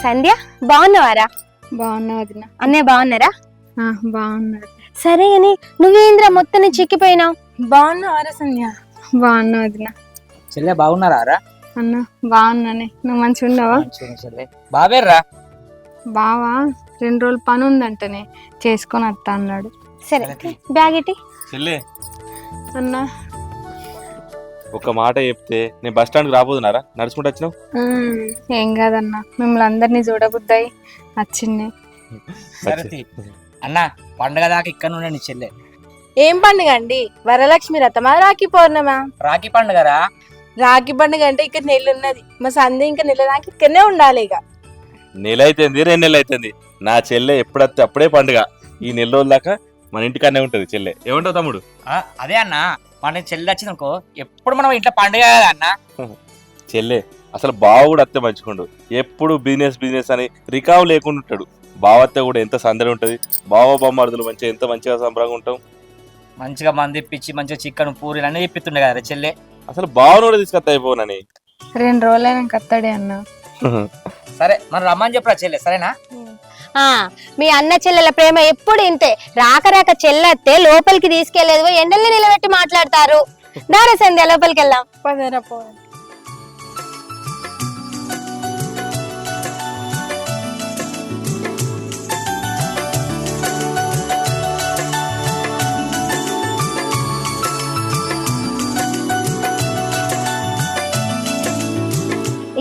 సంధ్య బాగున్నావారా? బాగున్నా వదిన. అన్నయ్య బాగున్నారా? బాగున్నారు. సరే అని నువ్వేంద్రా మొత్తం చిక్కిపోయినావు? బాగున్నావారా సంధ్య? బాగున్నా వదిన. చెల్లె బాగున్నారా అన్న? బాగున్నానే. నువ్వు మంచిగా ఉన్నావా? చెల్లె బావేర్రా? బావా 2 రోజులు పని ఉందంటనే చేసుకొని వస్తా అన్నాడు. సరే బ్యాగ్ ఇటీ. చెల్లె అన్న ఒక మాట చెప్తే నేను బస్ స్టాండ్కి రాబోతున్నారా? నడుచుకుంటూ వచ్చినావు? ఏం కాదన్న, మిమ్మల్ని అందరినీ చూడబుద్దాయి వచ్చింది. అన్న పండగ దాకా ఇక్కడ ఉండండి చెల్లె. ఏం పండుగ అండి? వరలక్ష్మి రథమా, రాఖీ పౌర్ణమా? రాఖీ పండుగరా? రాఖీ పండుగ అంటే ఇక్కడ నెల ఉన్నది, మా సంధ్య ఇంకా నెల దాకా ఇక్కడనే ఉండాలి. ఇక నెల అయిపోయింది, 2 నెలలు అవుతుంది. నా చెల్లె ఎప్పుడైతే అప్పుడే పండుగ. ఈ నెల రోజుల దాకా మన ఇంటికాడనే ఉంటుంది చెల్లె. ఏమంటావు తమ్ముడు? అదే అన్న, మన చెల్లె వచ్చింది అనుకో ఎప్పుడు మనం ఇంట్లో పండుగ కదా అన్న. చెల్లె అసలు బావ కూడా అత్తే మంచుకోండు. ఎప్పుడు బిజినెస్ అని రికావు లేకుండా ఉంటాడు. బావత్తే కూడా ఎంత సందడి ఉంటుంది. బావ బొమ్మడుదులు ఎంత మంచిగా సంబరంగా ఉంటాం. మంచిగా మంది ఇప్పించి మంచిగా చికెన్ పూరీలు అన్నీ ఇప్పిస్తుండే కదా చెల్లె. అసలు బావను కూడా తీసుకొస్తా అయిపోనని. 2 రోజులైనా కత్తాడే అన్న. సరే మనం రమ్మని చెప్పరా చెల్లె, సరేనా? మీ అన్న చెల్లెల ప్రేమ ఎప్పుడు ఇంతే. రాక రాక చెల్లెత్తే లోపలికి తీసుకెళ్లేదు, ఎండల్ని నిలబెట్టి మాట్లాడతారు. దారా సంధ్య లోపలికి వెళ్దాం. పదరా పో.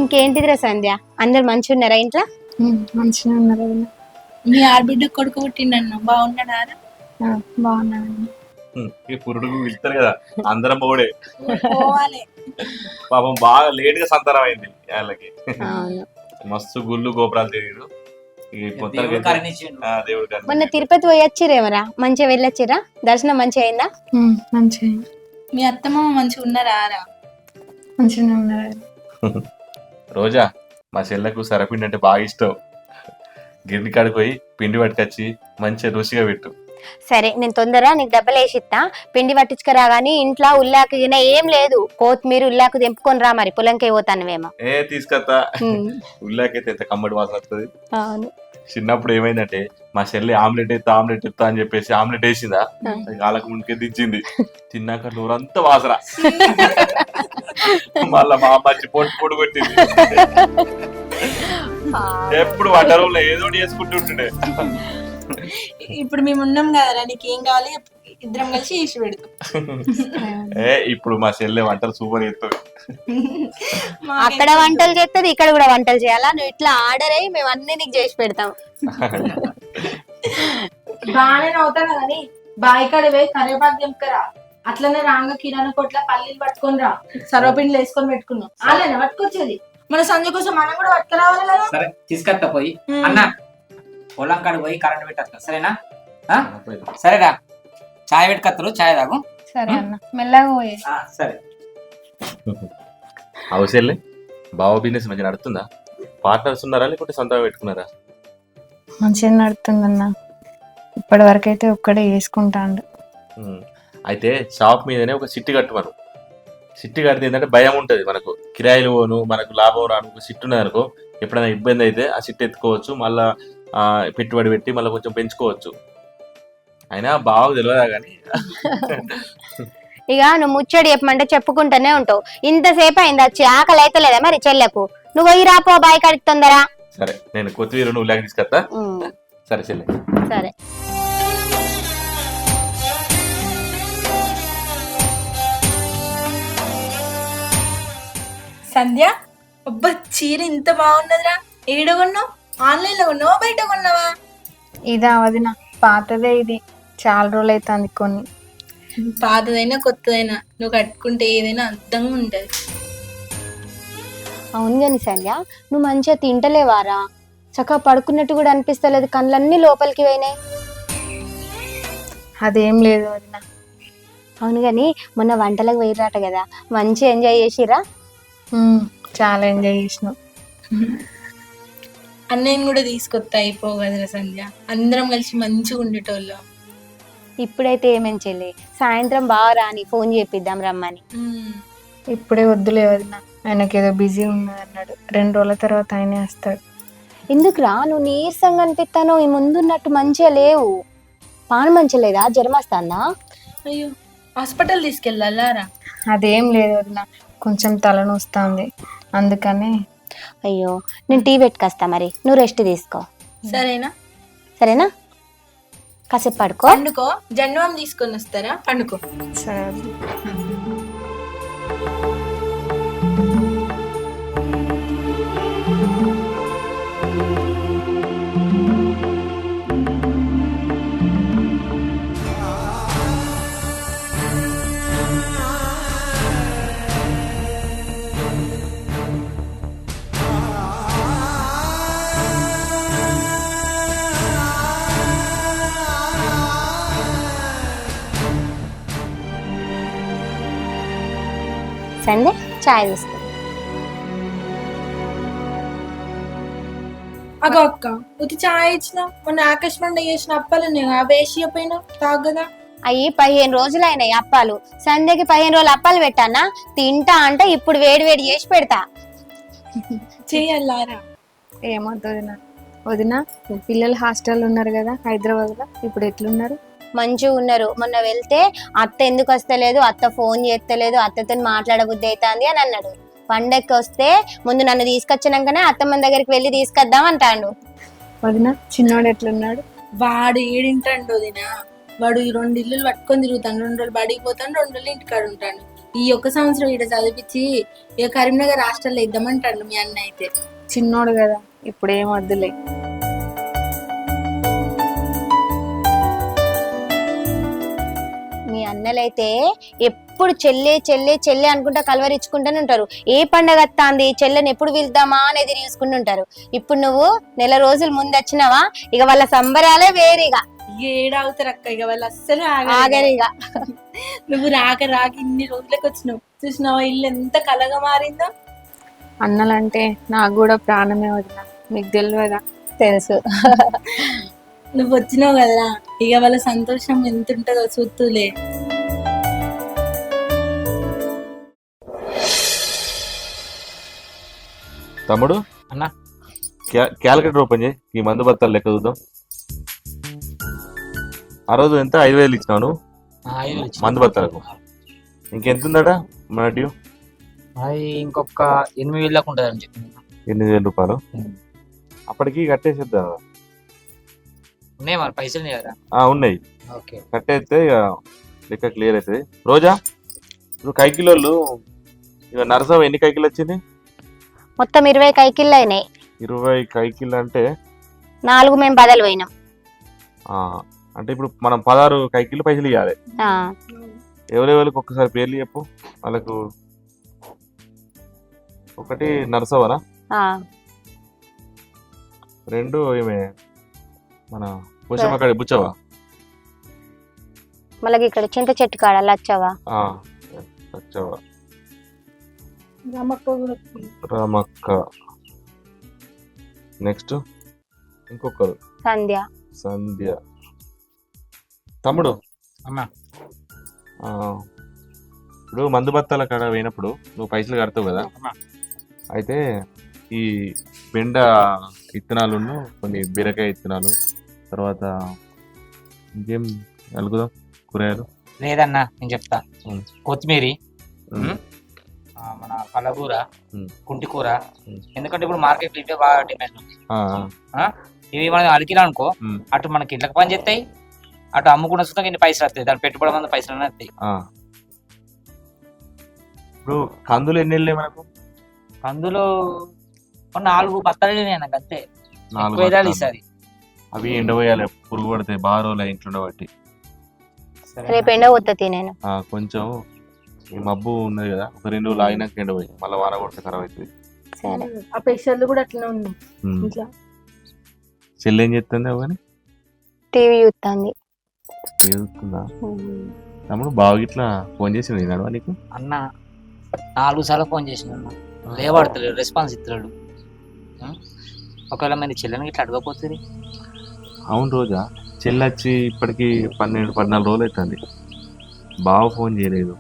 ఇంకేంటిదిరా సంధ్య, అందరు మంచిగా ఉన్నారా ఇంట్లో? మంచిగా ఉన్నారు వదిన. మీ ఆడబిడ్డ కొడుకు పుట్టిండన్న, బాగున్నాడా? బాగున్నాను. ఈ పురుడు వెళ్తారు కదా అందరం పోడే. పోవాలి. పాపం బాగా లేట్ గా సంతానం అయింది వాళ్ళకి. అవును. మస్తు గుళ్ళు గోపురాలు తెలియదు. దేవుడు మొన్న తిరుపతి పోయి వచ్చిరేమరా? మంచిగా వెళ్ళొచ్చిరా? దర్శనం మంచిగా అయిందా? మంచిగా. మీ అత్తమ్మ మంచిగా ఉన్నారా? మంచిగా ఉన్నారు. రోజా మా చెల్లకు సరపిండి అంటే బాగా ఇష్టం. గిరిని కాడికి పోయి పిండి పట్టుకొచ్చి మంచిగా రుచిగా పెట్టు. సరే నేను తొందరగా నీకు డబ్బులు వేసిస్తా. పిండి పట్టించుకురా గానీ ఇంట్లో ఉల్లాకు ఏం లేదు. కొత్తిమీర ఉల్లాకు తెంపుకొని రా, మరి పొలంకి పోతానువేమో. తీసుకొస్తా. ఉల్లాకైతే ఎంత కమ్మడి వాసన వస్తుంది. అవును. చిన్నప్పుడు ఏమైందంటే మా చెల్లి ఆమ్లెట్ ఎత్తా అని చెప్పేసి ఆమ్లెట్ వేసిందా, వాళ్ళకు ముందుకే దించింది. తిన్నాక నూరంతా వాసన. మళ్ళా మా అమ్మ పొట్టు కొట్టింది. ఎప్పుడు వంట రూమ్లో ఏదో చేసుకుంటుండే. ఇప్పుడు మేము ఉన్నాం కదరా, నీకు ఏం కావాలి ఇద్దరం కలిసి చేసి పెడతాం. ఇప్పుడు మా చెల్లె వంటలు సూపర్ చేస్తుంది. అక్కడ వంటలు చేస్తుంది, ఇక్కడ కూడా వంటలు చేయాలా? నువ్వు ఇట్లా ఆర్డర్ అయ్యి మేము అన్ని నీకు చేసి పెడతాం. బాగానే అవుతాను కానీ బాయికాడ పోయి కరివేపాకు తెంపుకరా. అట్లనే రాంగ కిరాణా కొట్ల పల్లీలు పట్టుకొని రా, సర్వపిండిలు వేసుకొని పెట్టుకున్నాం. అలానే పట్టుకొచ్చేది మన సంజయ్ కోసం మనం కూడా పట్టుకురావాలి కదా. సరే తీసుకొస్తా. పోయి అన్న పొలం కాడికి పోయి కరెంట్ పెట్టేస్తా, సరేనా? సరేరా, చాయ్ పెట్టుకత్తరు, చాయ్ తాగు. సరే అన్న, మెల్లగా పోయే. సరే. అవసరం బావ బిజినెస్ మంచిగా నడుతుందా? పార్ట్నర్స్ ఉన్నారా లేకుంటే సొంతంగా పెట్టుకున్నారా? మంచిగా నడుతుందన్న. ఇప్పటి వరకు అయితే ఒక్కడే వేసుకుంటాండు. అయితే షాప్ మీదనే ఒక సిట్టి కట్టుమను. సిట్టి కడితే ఏంటంటే భయం ఉంటుంది మనకు. కిరాయిలు పోను, మనకు లాభం రాను. ఒక సిట్టి ఉన్నది అనుకో, ఎప్పుడైనా ఇబ్బంది అయితే ఆ సిట్టి ఎత్తుకోవచ్చు, మళ్ళా పెట్టుబడి పెట్టి మళ్ళీ కొంచెం పెంచుకోవచ్చు. అయినా బాగా తెలియదా కానీ. ఇక నువ్వు ముచ్చడి చెప్పమంటే చెప్పుకుంటూనే ఉంటావు. ఇంతసేపు అయింది వచ్చి, ఆకలి అయితే లేదా మరి చెల్లెకు? నువ్వు పోయి రాపో బాయ్ కాడికి తొందరా. సరే నేను కొత్తిమీర నువ్వు లేక తీసుకొస్తా. సరే చెల్లె. సరే. సంధ్య, అబ్బా చీర ఇంత బాగున్నదిరా. ఏడ కొన్నావు? ఆన్లైన్ లో కొన్నావా, బయట కొన్నావా? ఇదా వదిన, పాతదే ఇది. చాలా రోజులు అవుతుంది కొన్ని. పాతదైనా కొత్తదైనా నువ్వు కట్టుకుంటే ఏదైనా అర్థంగా ఉంటది. అవును కానీ సంధ్య, నువ్వు మంచిగా తింటలేవారా? చక్కగా పడుకున్నట్టు కూడా అనిపిస్తలేదు, కళ్ళన్నీ లోపలికి పోయినాయి. అదేం లేదు వదిన. అవును కానీ మొన్న వంటలకు పోయిరాట కదా, మంచి ఎంజాయ్ చేసిరా? చాలా ఎంజాయ్ చేసినాం. అన్నయ్యని కూడా తీసుకొస్తా అయిపోగదరా సంధ్య, అందరం కలిసి మంచిగా ఉండేటోళ్ళం. ఇప్పుడైతే ఏమేం చెల్లి, సాయంత్రం బాగా రాని ఫోన్ చేపిద్దాం రమ్మని. ఇప్పుడే వద్దులే వదిన, ఆయనకి ఏదో బిజీ ఉన్నది అన్నాడు. 2 రోజుల తర్వాత ఆయనే వస్తాడు. ఎందుకురా నువ్వు నీరసంగా అనిపిస్తాను ఈ ముందున్నట్టు మంచిగా లేవు పాను మంచిగా లేదా జ్వరం వస్తుందా అయ్యో హాస్పిటల్ తీసుకెళ్ళాలారా? అదేం లేదు వదిన, కొంచెం తలనొస్తుంది అందుకని. అయ్యో నేను టీ పెట్టుకొస్తా మరి నువ్వు రెస్ట్ తీసుకో సరేనా? సరేనా కాసేపు పడుకో. పండుకో, జండుబాం తీసుకొని వస్తారా? పండుకో. సరే వదిన. సండే చాయ్ తీసుకో. అగో అక్క, ఉతి చాయ్ ఇచ్చిన మొన్న ఆకాశమండ చేసిన అప్పాలు అవి వేసి పోయినా తాగదా? అయ్యి 15 రోజులు అయినాయి అప్పాలు. సంధ్యకి 15 రోజులు అప్పాలు పెట్టానా తింటా అంటే ఇప్పుడు వేడి వేడి చేసి పెడతా. చెయ్యాలారా? ఏమొద్దు వదిన. వదిన మీ పిల్లలు హాస్టల్ ఉన్నారు కదా హైదరాబాద్ లో, ఇప్పుడు ఎట్లున్నారు? మంచిగా ఉన్నారు. మొన్న వెళ్తే అత్త ఎందుకు వస్తలేదు, అత్త ఫోన్ చేస్తలేదు, అత్తతో మాట్లాడబుద్ధి అవుతుంది అని అన్నాడు. పండక్కి వస్తే ముందు నన్ను తీసుకొచ్చినాకనే అత్తమ్మ దగ్గరికి వెళ్ళి తీసుకొద్దాం అంటాడు. వదిన చిన్నోడు ఎట్లున్నాడు? వాడు ఏడింటాడు వదినా. వాడు ఈ 2 ఇల్లులు పట్టుకొని తిరుగుతాను. 2 రోజులు బడికి పోతాను, 2 రోజులు ఇంటికాడ ఉంటాను. ఈ 1 సంవత్సరం ఇక్కడ చదివించి ఇక కరీంనగర్ హాస్టల్లో ఇద్దామంటాడు మీ అన్న. అయితే చిన్నోడు కదా, ఇప్పుడు ఏం వద్దులే. మీ అన్నలైతే ఎప్పుడు చెల్లె చెల్లె చెల్లె అనుకుంటా కలవరించుకుంటూనే ఉంటారు. ఏ పండగ వస్తాంది చెల్లెని ఎప్పుడు పిలుద్దామా అనేది చూసుకుంటూ ఉంటారు. ఇప్పుడు నువ్వు నెల రోజులు ముందు వచ్చినావా ఇక వాళ్ళ సంబరాలే వేరేగా. ఏడావుతారు అక్క, ఇక వాళ్ళు అస్సలు ఆగరిగా. నువ్వు రాక రాక ఇన్ని రోజులకు వచ్చినావు, చూసినావా ఇల్లు ఎంత కలగా మారిందో. అన్నలంటే నాకు కూడా ప్రాణమే వదిన, మీకు తెలియదా? తెలుసు. నువ్వు వచ్చినావు కదరా, ఇక వాళ్ళ సంతోషం ఎంత ఉంటుందో చూస్తూలే. తమ్ముడు అన్నా. క్యాలిక్యులేటర్ ఓపెన్ చేయి, ఈ మందు బత్తాలు లెక్క చూద్దాం. ఆ రోజు ఎంత 5,000 ఇచ్చినాను మందు బత్తాలకు. ఇంకెంత ఉందట మన డ్యూ? అది ఇంకొక 8,000 దాకా ఉంటుంది అని చెప్పింది. 8,000 రూపాయలు అప్పటికి కట్టేసేద్దా? ఉన్నాయి మరి పైసలు ఉన్నాయి కదా. ఉన్నాయి, ఓకే కట్టేస్తే ఇక లెక్క క్లియర్ అవుతుంది. రోజా ఇప్పుడు కైకిలోళ్ళు ఇక నరసం ఎన్ని కైకిలు వచ్చింది? మొత్తం 20 కైకిళ్ళు అయినాయి. 20 కైకిళ్ళు అంటే 4 మేము బదలు పోయినాం. అంటే ఇప్పుడు మనం 16 కైకిళ్ళు పైసలు ఇవ్వాలి. ఎవరెవరికి ఒక్కసారి పేర్లు చెప్పు వాళ్ళకు. ఒకటి నరసవనా, 2 ఏమే మన బుచ్చమ్మకాడి బుచ్చవా, మళ్ళీ ఇక్కడ చింత చెట్టు కాడ లచ్చవా, లచ్చవా, రమక్క కూడా రామక్క, నెక్స్ట్ ఇంకొకరు సంధ్య. సంధ్య. తమ్ముడు అమ్మా, ఇప్పుడు మందు బత్తాల కాడ పోయినప్పుడు నువ్వు పైసలు కడతావు కదా, అయితే ఈ బెండ విత్తనాలు, కొన్ని బీరకాయ విత్తనాలు, తర్వాత ఇంకేం అలుగుదాం కూరగాయలు. లేదన్నా నేను చెప్తా. కొత్తిమీర, ఉమ్. మన కలగూర, కుంటికూర, ఎందుకంటే ఇప్పుడు మార్కెట్ ఇవే బాగా డిమాండ్ ఉంది. ఇవి మనం అలికినా అనుకో, అటు మనకి ఇళ్ళకి పని చేస్తాయి, అటు అమ్ముకున్న సుతం ఇన్ని పైసలు వస్తాయి, దాని పెట్టుబడి మంది పైసలు వస్తాయి. ఇప్పుడు కందులు ఎన్ని వెళ్ళాయి మనకు? కందులు 4 బత్తాలు నాకు అంతే. 4 వేదాలు ఈసారి అవి ఎండబోయాలి, పురుగు పడతాయి బాగా రోజులు ఇంట్లో బట్టి. రేపు ఎండ పోతుంది నేను. కొంచెం ఈ మబ్బు ఉన్నది కదా, ఒక 2 రోజులు ఆగినాక ఎండపోయి మళ్ళీ వాన కొడితే ఖరాబ్ అవుతుంది. సరే. ఆ పెసర్లు కూడా అట్లనే ఉన్నాయి ఇట్లా. చెల్లి ఏం చెప్తుంది అవని? టీవీ చూస్తుంది. చూస్తుందా? తమ్ముడు బాగా ఇట్లా ఫోన్ చేసి నడవా నీకు? అన్న 4 సార్లు ఫోన్ చేసిన, లేవాడతలేడు, రెస్పాన్స్ ఇస్తున్నాడు. ఒకవేళ మరి చెల్లెని ఇట్లా అడగపోతుంది. అవును రోజా, చెల్లి వచ్చి ఇప్పటికి 12-14 రోజులు అవుతుంది, బావ ఫోన్ చేయలేదు.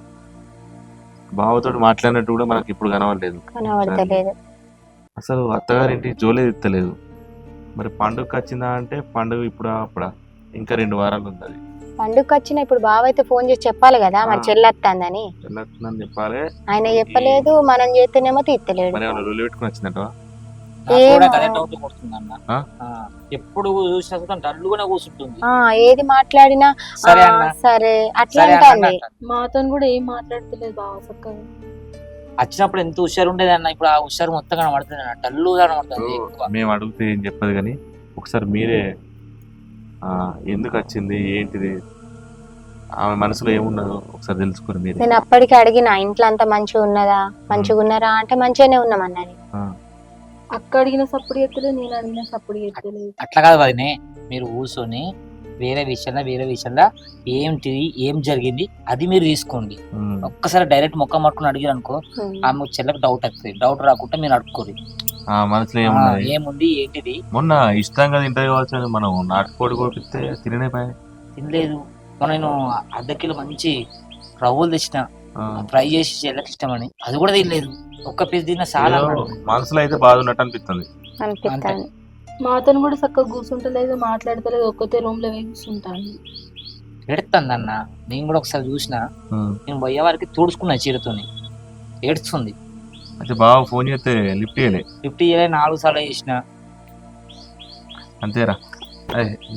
బావతో మాట్లాడినట్టు కూడా మనకి ఇప్పుడు కనవట్లేదు. కనబడతలేదు. అసలు అత్తగారింటి జోలే తిత్తలేదు. మరి పండుగకి వచ్చిందా అంటే పండుగ ఇప్పుడు అప్పుడా ఇంకా 2 వారాలు ఉంది అది. పండుగ వచ్చిన ఇప్పుడు బావ అయితే ఫోన్ చేసి చెప్పాలి కదా మరి చెల్లొత్తాందని. వెళ్ళొస్తుందని చెప్పాలి. ఆయన చెప్పలేదు, మనం చేస్తేనేమో తీర్తలేడు. మరి ఏమైనా రొల్లు పెట్టుకుని వచ్చిందట? నాకు కూడా ఏమో. అదే డౌట్ కొడుతుంది అన్న. ఆ? ఎప్పుడు చూసినా కూడా డల్లుగానే కూర్చుంటుంది. ఏది మాట్లాడినా సరే అన్న, సరే అట్లా సరే అన్న అంటాంది. అంటాను. మాతో కూడా ఏం మాట్లాడతలేదు బావ చక్కగా. వచ్చినప్పుడు ఎంత హుషారు ఉండేది అన్న, ఇప్పుడు ఆ హుషారు మొత్తం కనబడుతుంది అన్న, డల్లు కనబడుతుంది ఎక్కువ. మేము అడిగితే ఏం చెప్పదు కానీ ఒకసారి మీరే ఎందుకు వచ్చింది ఏంటిది ఆమె మనసులో ఏమున్నదో ఒకసారి తెలుసుకోరు మీరే. నేను అప్పటికి అడిగిన ఇంట్లో అంతా మంచిగా ఉన్నదా, మంచిగా ఉన్నారా అంటే మంచిగానే ఉన్నాం అన్నది. అక్క అడిగిన సప్పుడు ఎత్తలేదు, నేను అడిగిన సప్పుడు ఎత్తలేదు. అట్లా కాదు వదినే, మీరు కూర్చొని వేరే విషయంలో ఏంటిది ఏం జరిగింది అది మీరు తీసుకోండి. ఒక్కసారి డైరెక్ట్ మొక్క మట్టుకుని అడిగారు అనుకో, ఆమె చెల్లెకి డౌట్ వస్తుంది. డౌట్ రాకుండా మీరు అడుక్కోరు. మనసులో ఏమున్నది ఏముంది ఏంటిది. మొన్న ఇష్టంగా తింటే కావచ్చు, మనం నాటుకోడి కోపిస్తే తిననే పాయ. తినలేదు. మొన్న నేను అర్ధ కిలో మంచి రవ్వలు తెచ్చిన, ఫ్రై చేసి చెల్లెకి ఇష్టమని, అది కూడా తినలేదు. ఒక్క పీస్ తిన్న చాలా మనసులో అయితే బాధ ఉన్నట్టు అనిపిస్తుంది. అనిపిస్తాను. మాతో కూడా చక్కగా కూర్చుంటలేదు, మాట్లాడతలేదు, ఒక్కతే రూమ్ లో కూర్చుంటాను. ఏడుతుంది అన్న. నేను కూడా ఒకసారి చూసిన, నేను పోయే వారికి తుడుచుకున్నా చీరతోని, ఏడుస్తుంది. అయితే బాగా ఫోన్ చేస్తే లిఫ్ట్ చేయలే. లిఫ్ట్ చేయలే, 4 సార్లు చేసిన. అంతేరా,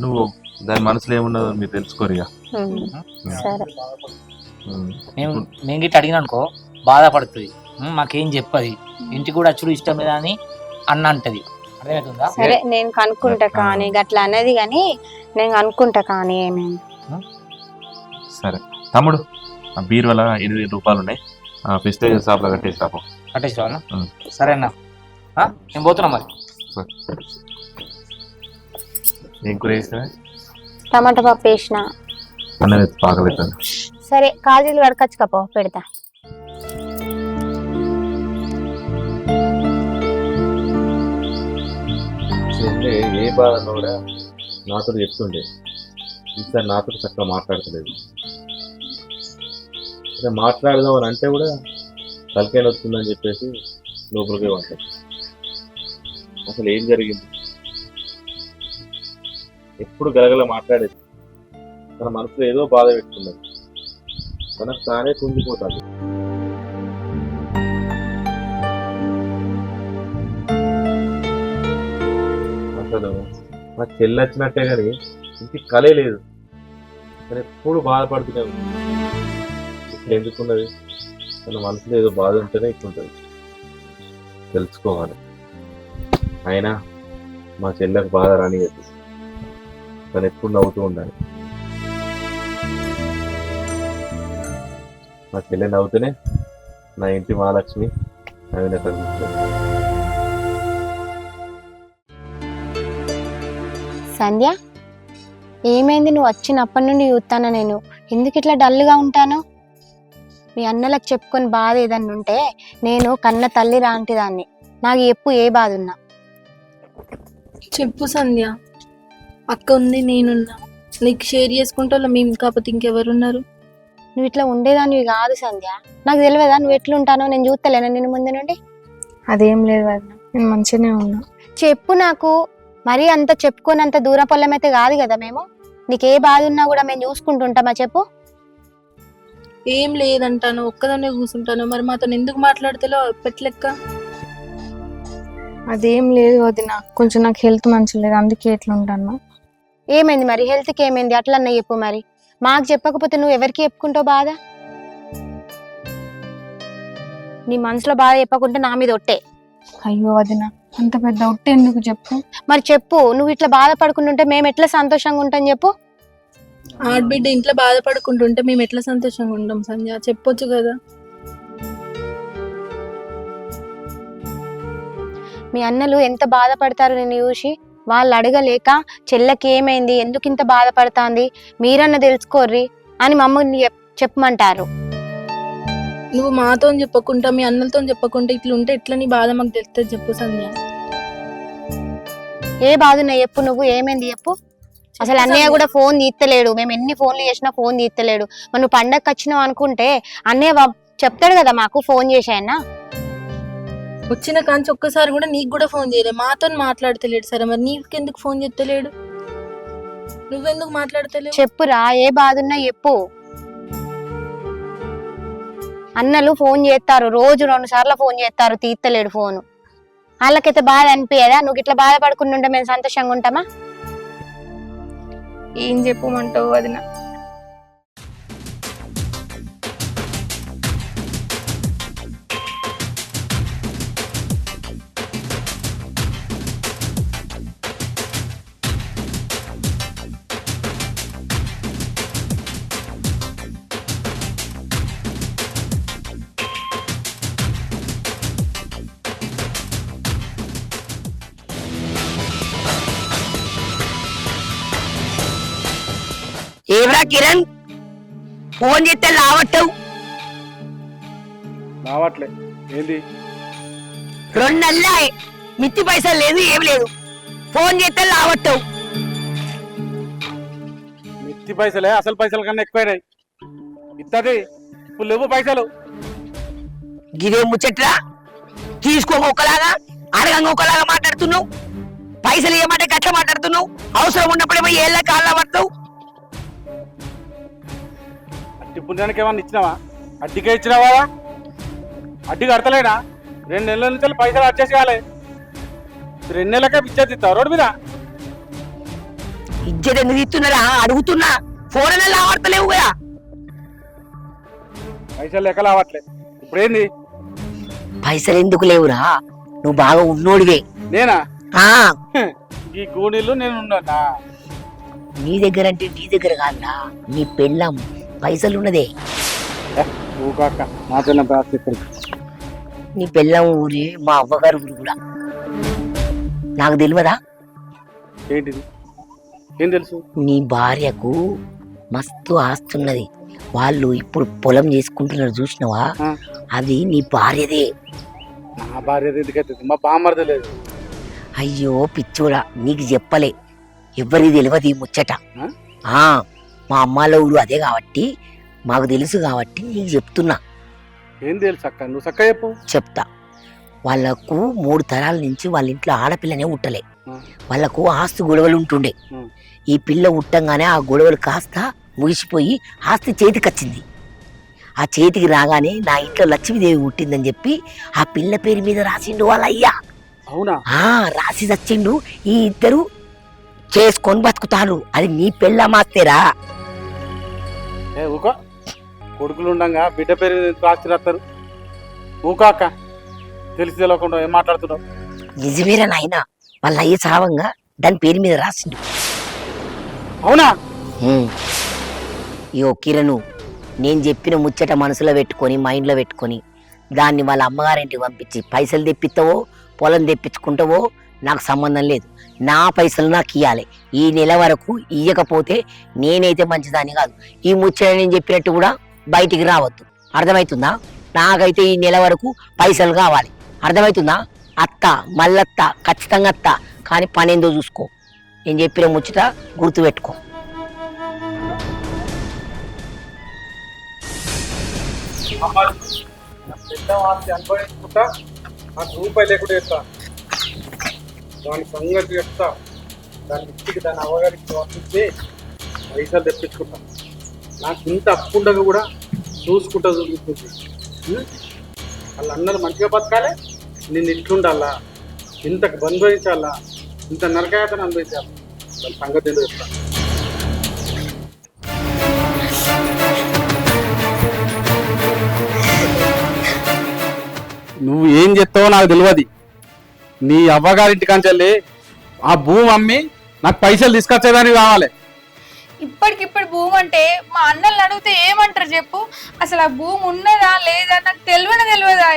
నువ్వు దాని మనసులో ఏమున్నదో మీరు తెలుసుకోరు ఇక. సరే మేము గిట్ట అడిగిన అనుకో బాధపడుతుంది, మాకేం చెప్పది, ఇంటికి కూడా అచ్చుడు ఇష్టం లేదా అని అన్న అంటది. అర్థమవుతుందా? సరే నేను కనుక్కుంటా కానీ గట్లా అనేది కానీ నేను అనుకుంటా కానీ ఏమేమి. సరే తమ్ముడు, ఆ బీరువాల 8,000 రూపాయలు ఉన్నాయి, ఫెస్టివల్ షాప్ లో కట్టేసి రాపో. కట్టేసి రావాలా? సరే అన్న, నేను పోతున్నా మరి. ఏం కూర వేస్తా? టమాటా పప్పు వేసిన. అన్నది పాక పెట్టాను. సరే కాజీలు కడకచ్చుకపో పెడతా. ఏ బాధ కూడా నాతో చెప్తుండే, ఈసారి నాతో చక్కగా మాట్లాడతలేదు. మాట్లాడదాం అని అంటే కూడా తలకాయలు వస్తుందని చెప్పేసి లోపలికి ఉంటాయి. అసలు ఏం జరిగింది? ఎప్పుడు గలగల మాట్లాడేది, తన మనసులో ఏదో బాధ పెట్టుకున్నది, తనకు తానే కుంగిపోతాడు. అసలు మా చెల్లి వచ్చినట్టే కానీ ఇంటికి కలే లేదు. తను ఎప్పుడు బాధపడుతూనే ఉంది. ఇప్పుడు ఎందుకున్నది? తన మనసులో ఏదో బాధ ఉంటేనే ఇట్లుంటుంది. తెలుసుకోవాలి. అయినా మా చెల్లెకు బాధ రానియదు. తను ఎప్పుడు నవ్వుతూ ఉండాలి. మా చెల్లె నవ్వుతూనే నా ఇంటి మహాలక్ష్మి నవీన కనిపిస్తుంది. సంధ్య ఏమైంది? నువ్వు వచ్చినప్పటి నుండి చూస్తాను నేను, ఎందుకు ఇట్లా డల్గా ఉంటాను? మీ అన్నలకు చెప్పుకొని బాధ ఏదన్నా ఉంటే నేను కన్న తల్లి లాంటి దాన్ని, నాకు చెప్పు ఏ బాధ ఉన్నా. చెప్పు సంధ్య, అక్క ఉంది, నేనున్నా, నీకు షేర్ చేసుకుంటా మేము, కాకపోతే ఇంకెవరున్నారు? నువ్వు ఇట్లా ఉండేదానివి కాదు సంధ్య, నాకు తెలియదా నువ్వు ఎట్లుంటానో? నేను చూస్తలేనా నేను ముందు నుండి? అదేం లేదు వదిన, నేను మంచిగానే ఉన్నా. చెప్పు నాకు. మరీ అంత చెప్పుకోనంత దూర పొలం అయితే కాదు కదా మేము. నీకే బాధ ఉన్నా కూడా మేము చూసుకుంటుంటామా చెప్పు? ఏం లేదంటాను, ఒక్కదాన్నే కూర్చుంటాను. మరి మాతో ఎందుకు మాట్లాడతలో పెట్లెక్క? అదేం లేదు వదిన, కొంచెం నాకు హెల్త్ మంచిగా లేదు, అందుకే ఎట్లా ఉంటాను. ఏమైంది మరి? హెల్త్కి ఏమైంది అట్లన్నా చెప్పు. మరి మాకు చెప్పకపోతే నువ్వు ఎవరికి చెప్పుకుంటావు బాధ? నీ మనసులో బాధ చెప్పకుంటే నా మీద ఒట్టే. అయ్యో వదిన, అంత పెద్ద ఒట్టు ఎందుకు చెప్పు? మరి చెప్పు. నువ్వు ఇట్లా బాధపడుకుంటుంటే మేము ఎట్లా సంతోషంగా ఉంటాం చెప్పు? ఆడబిడ్డ ఇంట్లో బాధపడుకుంటుంటే మేము ఎట్లా సంతోషంగా ఉంటాం సంధ్య? చెప్పొచ్చు కదా. మీ అన్నలు ఎంత బాధపడతారు నేను చూసి. వాళ్ళు అడగలేక చెల్లెకి ఏమైంది, ఎందుకు ఇంత బాధపడుతుంది, మీరన్న తెలుసుకోర్రి అని మమ్మల్ని చెప్పమంటారు. నువ్వు మాతో చెప్పకుండా మీ అన్నలతో చెప్పకుండా ఇట్లా ఉంటే ఎట్లా నీ బాధ మాకు తెలుస్తుంది చెప్పు సంధ్య. ఏ బాధ ఉన్నాయి చెప్పు. నువ్వు ఏమైంది చెప్పు. అసలు అన్నయ్య కూడా ఫోన్ తీస్తలేడు, మేము ఎన్ని ఫోన్లు చేసినా ఫోన్ తీస్తలేడు. మరి నువ్వు పండగకి వచ్చినావు అనుకుంటే అన్నయ్య చెప్తాడు కదా మాకు ఫోన్ చేసాయన్నా. వచ్చిన కాంచి ఒక్కసారి కూడా నీకు కూడా ఫోన్ చేయలేదు, మాతో మాట్లాడతలేడు. సరే మరి నీకెందుకు ఫోన్ చేస్తలేడు? నువ్వెందుకు మాట్లాడతలేవు? చెప్పురా, ఏ బాధ ఉన్నా చెప్పు. అన్నలు ఫోన్ చేస్తారు, రోజు 2 సార్లు ఫోన్ చేస్తారు, తీస్తలేడు ఫోను. వాళ్ళకైతే బాధ అనిపించదా? నువ్వు ఇట్లా బాధపడకుండా ఉంటే మేము సంతోషంగా ఉంటామా? ఏం చెప్పమంటావు వదిన? ఏవరా కిరణ్, ఫోన్ చేస్తే రావట్టవు? రావట్లే ఏంది? 2 నెలలే మిత్తి పైసలు లేదు, ఏం లేదు. ఫోన్ చేస్తే రావట్టవు. మిత్తి పైసలే అసలు పైసల కన్నా ఎక్కువైనాయి. ఇత్తది ఇప్పుడు లేవు పైసలు. గిదే ముచ్చట్రా, తీసుకోక ఒకలాగా అడగంగా ఒకలాగా మాట్లాడుతున్నావు. పైసలు ఏమంటే గట్ల మాట్లాడుతున్నావు. అవసరం ఉన్నప్పుడేమో ఏళ్ళ కాళ్ళ పడతావు. అట్టి పుణ్యానికి ఏమన్నా ఇచ్చినావా? అడ్డికే ఇచ్చినావా? అడ్డి కడతలేనా? 2 నెలల నుంచి పైసలు అడ్జస్ట్ కాలే. 2 నెలలకే పిచ్చేది ఇస్తావు రోడ్డు మీద. ఇజ్జత్ ఎందుకు ఇస్తున్నారా అడుగుతున్నా. ఫోన్ అనే లావడతలేవు కదా. పైసలు లెక్క రావట్లే. ఇప్పుడు ఏంది? పైసలు ఎందుకు లేవురా? నువ్వు బాగా ఉన్నోడివే. నేనా? ఆ ఈ గూనీళ్ళు నేను ఉన్నా. నీ దగ్గర అంటే నీ దగ్గర కాదురా, నీ పెళ్ళాం పైసలు ఉన్నదే. ఊకాక నా పిల్లం ప్రార్థిస్తారు. నీ పెళ్ళాం ఊరి మా అవ్వగారు ఊరు కూడా. నాకు తెలియదా? ఏంటిది? ఏం తెలుసు? నీ భార్యకు మస్తు ఆస్తున్నది. వాళ్ళు ఇప్పుడు పొలం చేసుకుంటున్నారు, చూసినవా? అది నీ భార్యదే. నా భార్య ఎందుకైతుంది? మా బామ్మర్ది లేదు. అయ్యో పిచ్చోడా, నీకు చెప్పలే, ఎవ్వరికి తెలియదు ఈ ముచ్చట. ఆ మా అమ్మాల ఊరు అదే కాబట్టి మాకు తెలుసు కాబట్టి నీకు చెప్తున్నా. ఏం తెలుసు అక్క? నువ్వు చక్క చెప్పు. చెప్తా. వాళ్ళకు 3 తరాల నుంచి వాళ్ళ ఇంట్లో ఆడపిల్లనే ఉట్టలే. వాళ్ళకు ఆస్తి గొడవలు ఉంటుండే. ఈ పిల్ల ఉట్టంగానే ఆ గొడవలు కాస్త ముగిసిపోయి ఆస్తి చేతికొచ్చింది. ఆ చేతికి రాగానే నా ఇంట్లో లక్ష్మీదేవి పుట్టిందని చెప్పి ఆ పిల్ల పేరు మీద రాసిండు వాళ్ళ అయ్యా. అవునా? రాసి చచ్చిండు. ఈ ఇద్దరు చేసుకొని బతుకుతారు. అది నీ పెళ్ళమాస్తేరా. ఊకో, కొడుకులు ఉండగా బిడ్డ పేరు రాసి రాస్తారు. ఊకాక తెలిసి తెలియకుండా ఏం మాట్లాడుతున్నావు? నిజమేరా నాయన, వాళ్ళ అయ్య చావంగా దాని పేరు మీద రాసిండు. అవునా? ఇయో కిరణు, నేను చెప్పిన ముచ్చట మనసులో పెట్టుకొని మైండ్లో పెట్టుకొని దాన్ని వాళ్ళ అమ్మగారింటికి పంపించి పైసలు తెప్పిస్తావో పొలం తెప్పించుకుంటావో నాకు సంబంధం లేదు. నా పైసలు నాకు ఇవ్వాలి. ఈ నెల వరకు ఇయ్యకపోతే నేనైతే మంచిదాన్ని కాదు. ఈ ముచ్చట నేను చెప్పినట్టు కూడా బయటికి రావద్దు. అర్థమవుతుందా? నాకైతే ఈ నెల వరకు పైసలు కావాలి. అర్థమవుతుందా? అత్త మల్లత్త ఖచ్చితంగా అత్త, కానీ పని ఏందో చూసుకో. నేను చెప్పిన ముచ్చట గుర్తుపెట్టుకో. అనుభవించుకుంటా నాకు రూపాయి లేకుండా చెప్తా. దాని సంగతి చెప్తా. దాని ఇంటికి దాని అవ్వగారికి పంపించి పైసలు తెప్పించుకుంటా. నాకు ఇంత అప్పు ఉండగా కూడా చూసుకుంటా చూసుకుంటుంది. వాళ్ళ అన్నలు మంచిగా బతకాలి, నిన్ను ఇట్లుండాలా, ఇంతకు బంధువించాలా, ఇంత నరకాయతను అనుభవించాలి. దాని సంగతి ఏంటో చెప్తా. నువ్వు ఏం చెప్తావో నాకు తెలియదు. నీ అవ్వగారింటి కంచెల్లి ఆ భూమి అమ్మి నాకు పైసలు తీసుకొచ్చేదానికి కావాలి. ఇప్పటికిప్పుడు భూమి అంటే మా అన్నల్ని అడిగితే ఏమంటారు చెప్పు? అసలు ఆ భూమి ఉన్నదా లేదా నాకు తెలియదా?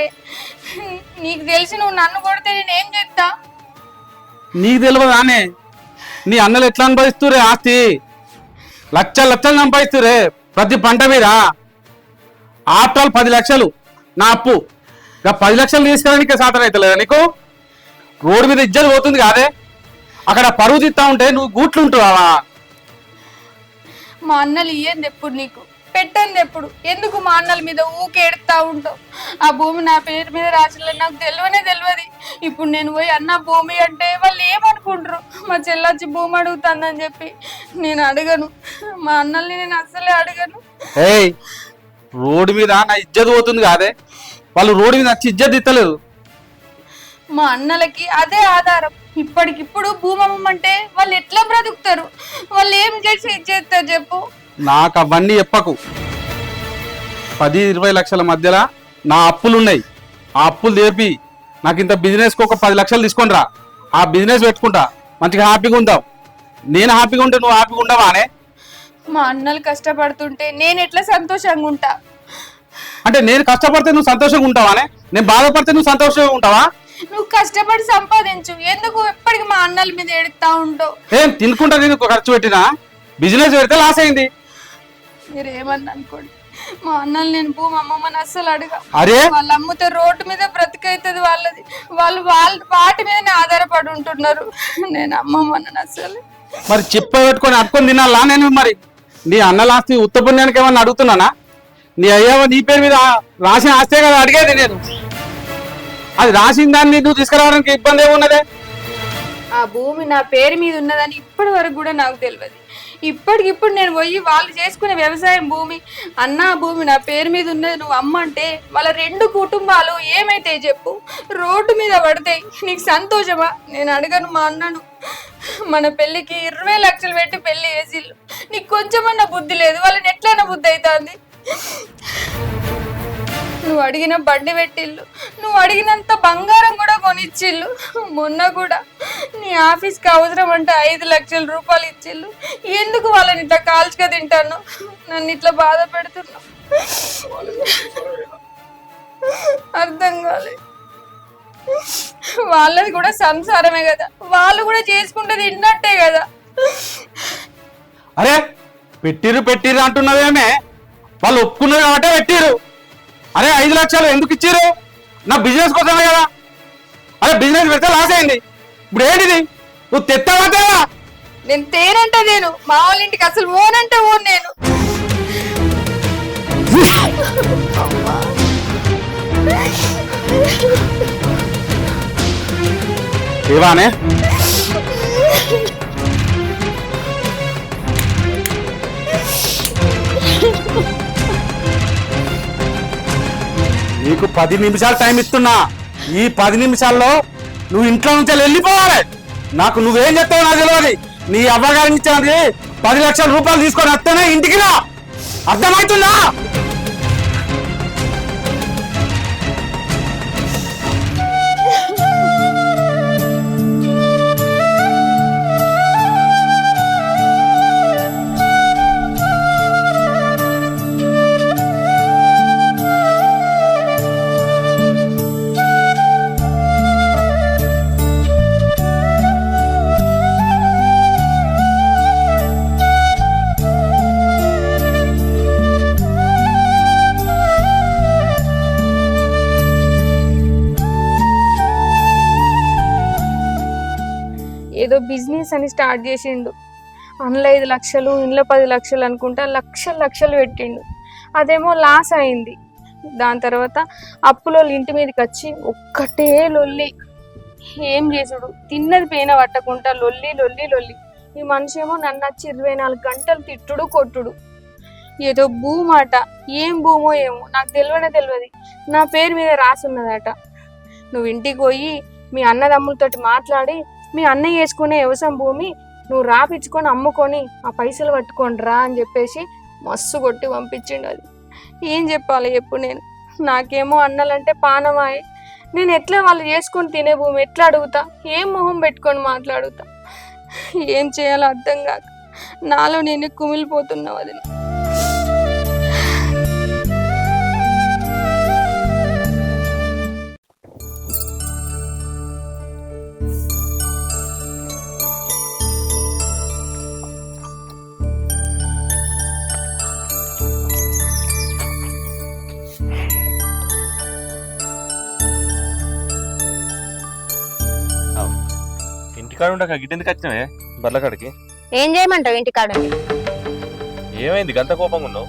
నీకు తెలిసి నువ్వు నన్ను కొడితే నేను ఏం చేస్తా? నీకు తెలియదానే? నీ అన్నలు ఎట్లా అనుభవిస్తురే ఆస్తి? లక్షలు సంపాదిస్తురే ప్రతి పంట మీద. ఆఫ్టర్ ఆల్ 10 లక్షలు నా అప్పు. ఇక 10 లక్షలు తీసుకురానికి సాధన అవుతలేదా నీకు? రోడ్డు మీద ఇజ్జత్ పోతుంది కాదే. అక్కడ పరువు తీస్తా ఉంటే నువ్వు గూట్లు ఉంటున్నావా? మా అన్నలు ఇయ్యంది ఎప్పుడు నీకు పెట్టండి ఎప్పుడు ఎందుకు మా అన్నల మీద ఊకే ఎడతా ఉంటావు ఆ భూమి నా పేరు మీద రాసిల్లని నాకు తెలియదు ఇప్పుడు నేను పోయి అన్న భూమి అంటే వాళ్ళు ఏమనుకుంటారు మా చెల్లొచ్చి భూమి అడుగుతుందని చెప్పి నేను అడగను మా అన్నల్ని నేను అస్సలే అడగను ఏయ్ రోడ్డు మీద నా ఇజ్జత్ పోతుంది కాదే వాళ్ళు రోడ్డు మీద వచ్చి ఇజ్జత్ ఇస్తలేదు మా అన్నలకి అదే ఆధారం ఇప్పటికిప్పుడు భూమి అమ్మమంటే వాళ్ళు ఎట్లా బ్రతుకుతారు వాళ్ళు ఏం చేసి ఇచ్చేస్తారు చెప్పు నాకు అవన్నీ చెప్పకు 10-20 లక్షల మధ్యలో నా అప్పులు ఉన్నాయి ఆ అప్పులు తీర్పి నాకు ఇంత బిజినెస్కి ఒక 10 లక్షలు తీసుకొని రా ఆ బిజినెస్ పెట్టుకుంటా మంచిగా హ్యాపీగా ఉందాం నేను హ్యాపీగా ఉంటే నువ్వు హ్యాపీగా ఉండవా అనే మా అన్నలు కష్టపడుతుంటే నేను ఎట్లా సంతోషంగా ఉంటా అంటే నేను కష్టపడితే నువ్వు సంతోషంగా ఉంటావా అనే నేను బాధపడితే నువ్వు సంతోషంగా ఉంటావా నువ్వు కష్టపడి సంపాదించు ఎందుకు ఎప్పటికి మా అన్నల మీద ఎడుతా ఉంటావు ఏం తినుకుంటా నేను ఖర్చు పెట్టినా బిజినెస్ పెడితే లాస్ అయింది మీరు ఏమన్నా అనుకోండి మా అన్నలు నేను భూమి అమ్మమ్మని అస్సలు అడగా అరే వాళ్ళు అమ్ముతే రోడ్డు మీద బ్రతికైతుంది వాళ్ళది వాళ్ళు వాటి మీదనే ఆధారపడి ఉంటున్నారు నేను అమ్మమ్మని అస్సలు మరి చెప్ప పెట్టుకొని అట్టుకొని తినాలా నేను మరి నీ అన్నల ఆస్తి ఉత్తపుణ్యానికి ఏమన్నా అడుగుతున్నానా నీ అయ్యావ నీ పేరు మీద రాసిన ఆస్తే కదా అడిగేది నేను అది రాసిన దాన్ని నువ్వు తీసుకురావడానికి ఇబ్బంది ఏమున్నదే ఆ భూమి నా పేరు మీద ఉన్నదని ఇప్పటి వరకు కూడా నాకు తెలియదు ఇప్పటికిప్పుడు నేను పోయి వాళ్ళు చేసుకునే వ్యవసాయం భూమి అన్న భూమి నా పేరు మీద ఉన్నది నువ్వు అమ్మ అంటే వాళ్ళ 2 కుటుంబాలు ఏమైతే చెప్పు రోడ్డు మీద పడతాయి నీకు సంతోషమా నేను అడగను మా అన్నను మన పెళ్ళికి 20 లక్షలు పెట్టి పెళ్లి చేసిళ్ళు నీకు కొంచెమన్నా బుద్ధి లేదు వాళ్ళని ఎట్లైనా బుద్ధి అవుతుంది నువ్వు అడిగిన బండి పెట్టిళ్ళు నువ్వు అడిగినంత బంగారం కూడా కొనిచ్చిళ్ళు మొన్న కూడా నీ ఆఫీస్కి అవసరం అంటే 5 లక్షల రూపాయలు ఇచ్చిళ్ళు ఎందుకు వాళ్ళని ఇట్లా కాల్చుగా తింటాను నన్ను ఇట్లా బాధ పెడుతున్నావు అర్థం కాలేదు వాళ్ళది కూడా సంసారమే కదా వాళ్ళు కూడా చేసుకుంటే తిన్నట్టే కదా అరే పెట్టిరు అంటున్నదేమే వాళ్ళు ఒప్పుకున్నారు కాబట్టి పెట్టిరు అరే 5 లక్షలు ఎందుకు ఇచ్చిరు నా బిజినెస్ కోసమే కదా అరే బిజినెస్ పెడితే లాస్ అయింది ఇప్పుడు ఏంటిది నువ్వు తెత్తావా నేను తేనంటే నేను మా వాళ్ళ ఇంటికి అసలు ఓనంటే ఓన్ నేను ఏవానే నీకు 10 నిమిషాలు టైం ఇస్తున్నా ఈ 10 నిమిషాల్లో నువ్వు ఇంట్లో నుంచి వెళ్ళిపోవాలి నాకు నువ్వేం చెప్తావు నాకు తెలియదు నీ అవ్వగారికి ఇచ్చినది 10 లక్షల రూపాయలు తీసుకొని వస్తేనే ఇంటికి రా అర్థమవుతుందా ఏదో బిజినెస్ అని స్టార్ట్ చేసిండు అందులో 5 లక్షలు ఇంట్లో 10 లక్షలు అనుకుంటా లక్షలు పెట్టిండు అదేమో లాస్ అయింది దాని తర్వాత అప్పులో ఇంటి మీదకి వచ్చి ఒక్కటే లొల్లి ఏం చేసుడు తిన్నది పేన పట్టకుండా లొల్లి ఈ మనిషి ఏమో నన్ను వచ్చి 24 గంటలు తిట్టుడు కొట్టుడు ఏదో భూమాట ఏం భూమో ఏమో నాకు తెలియదు నా పేరు మీద రాసున్నదట నువ్వు ఇంటికి పోయి మీ అన్నదమ్ములతోటి మాట్లాడి మీ అన్నయ్య వేసుకునే వ్యవసాయం భూమి నువ్వు రాపిచ్చుకొని అమ్ముకొని ఆ పైసలు పట్టుకొని రా అని చెప్పేసి మస్తు కొట్టి పంపించిండు అది ఏం చెప్పాలి చెప్పు నేను నాకేమో అన్నలంటే పానమాయి నేను ఎట్లా వాళ్ళు చేసుకొని తినే భూమి ఎట్లా అడుగుతా ఏం మొహం పెట్టుకొని మాట్లాడుతా ఏం చేయాలో అర్థం కాక నాలో నేను కుమిలిపోతున్నావు అది ఇంటికాడ ఉండక గిట్టెందుకు వచ్చినావే బర్లకాడికి ఏం చేయమంటావు ఇంటికాడ ఏమైంది గంత కోపంగా ఉన్నావు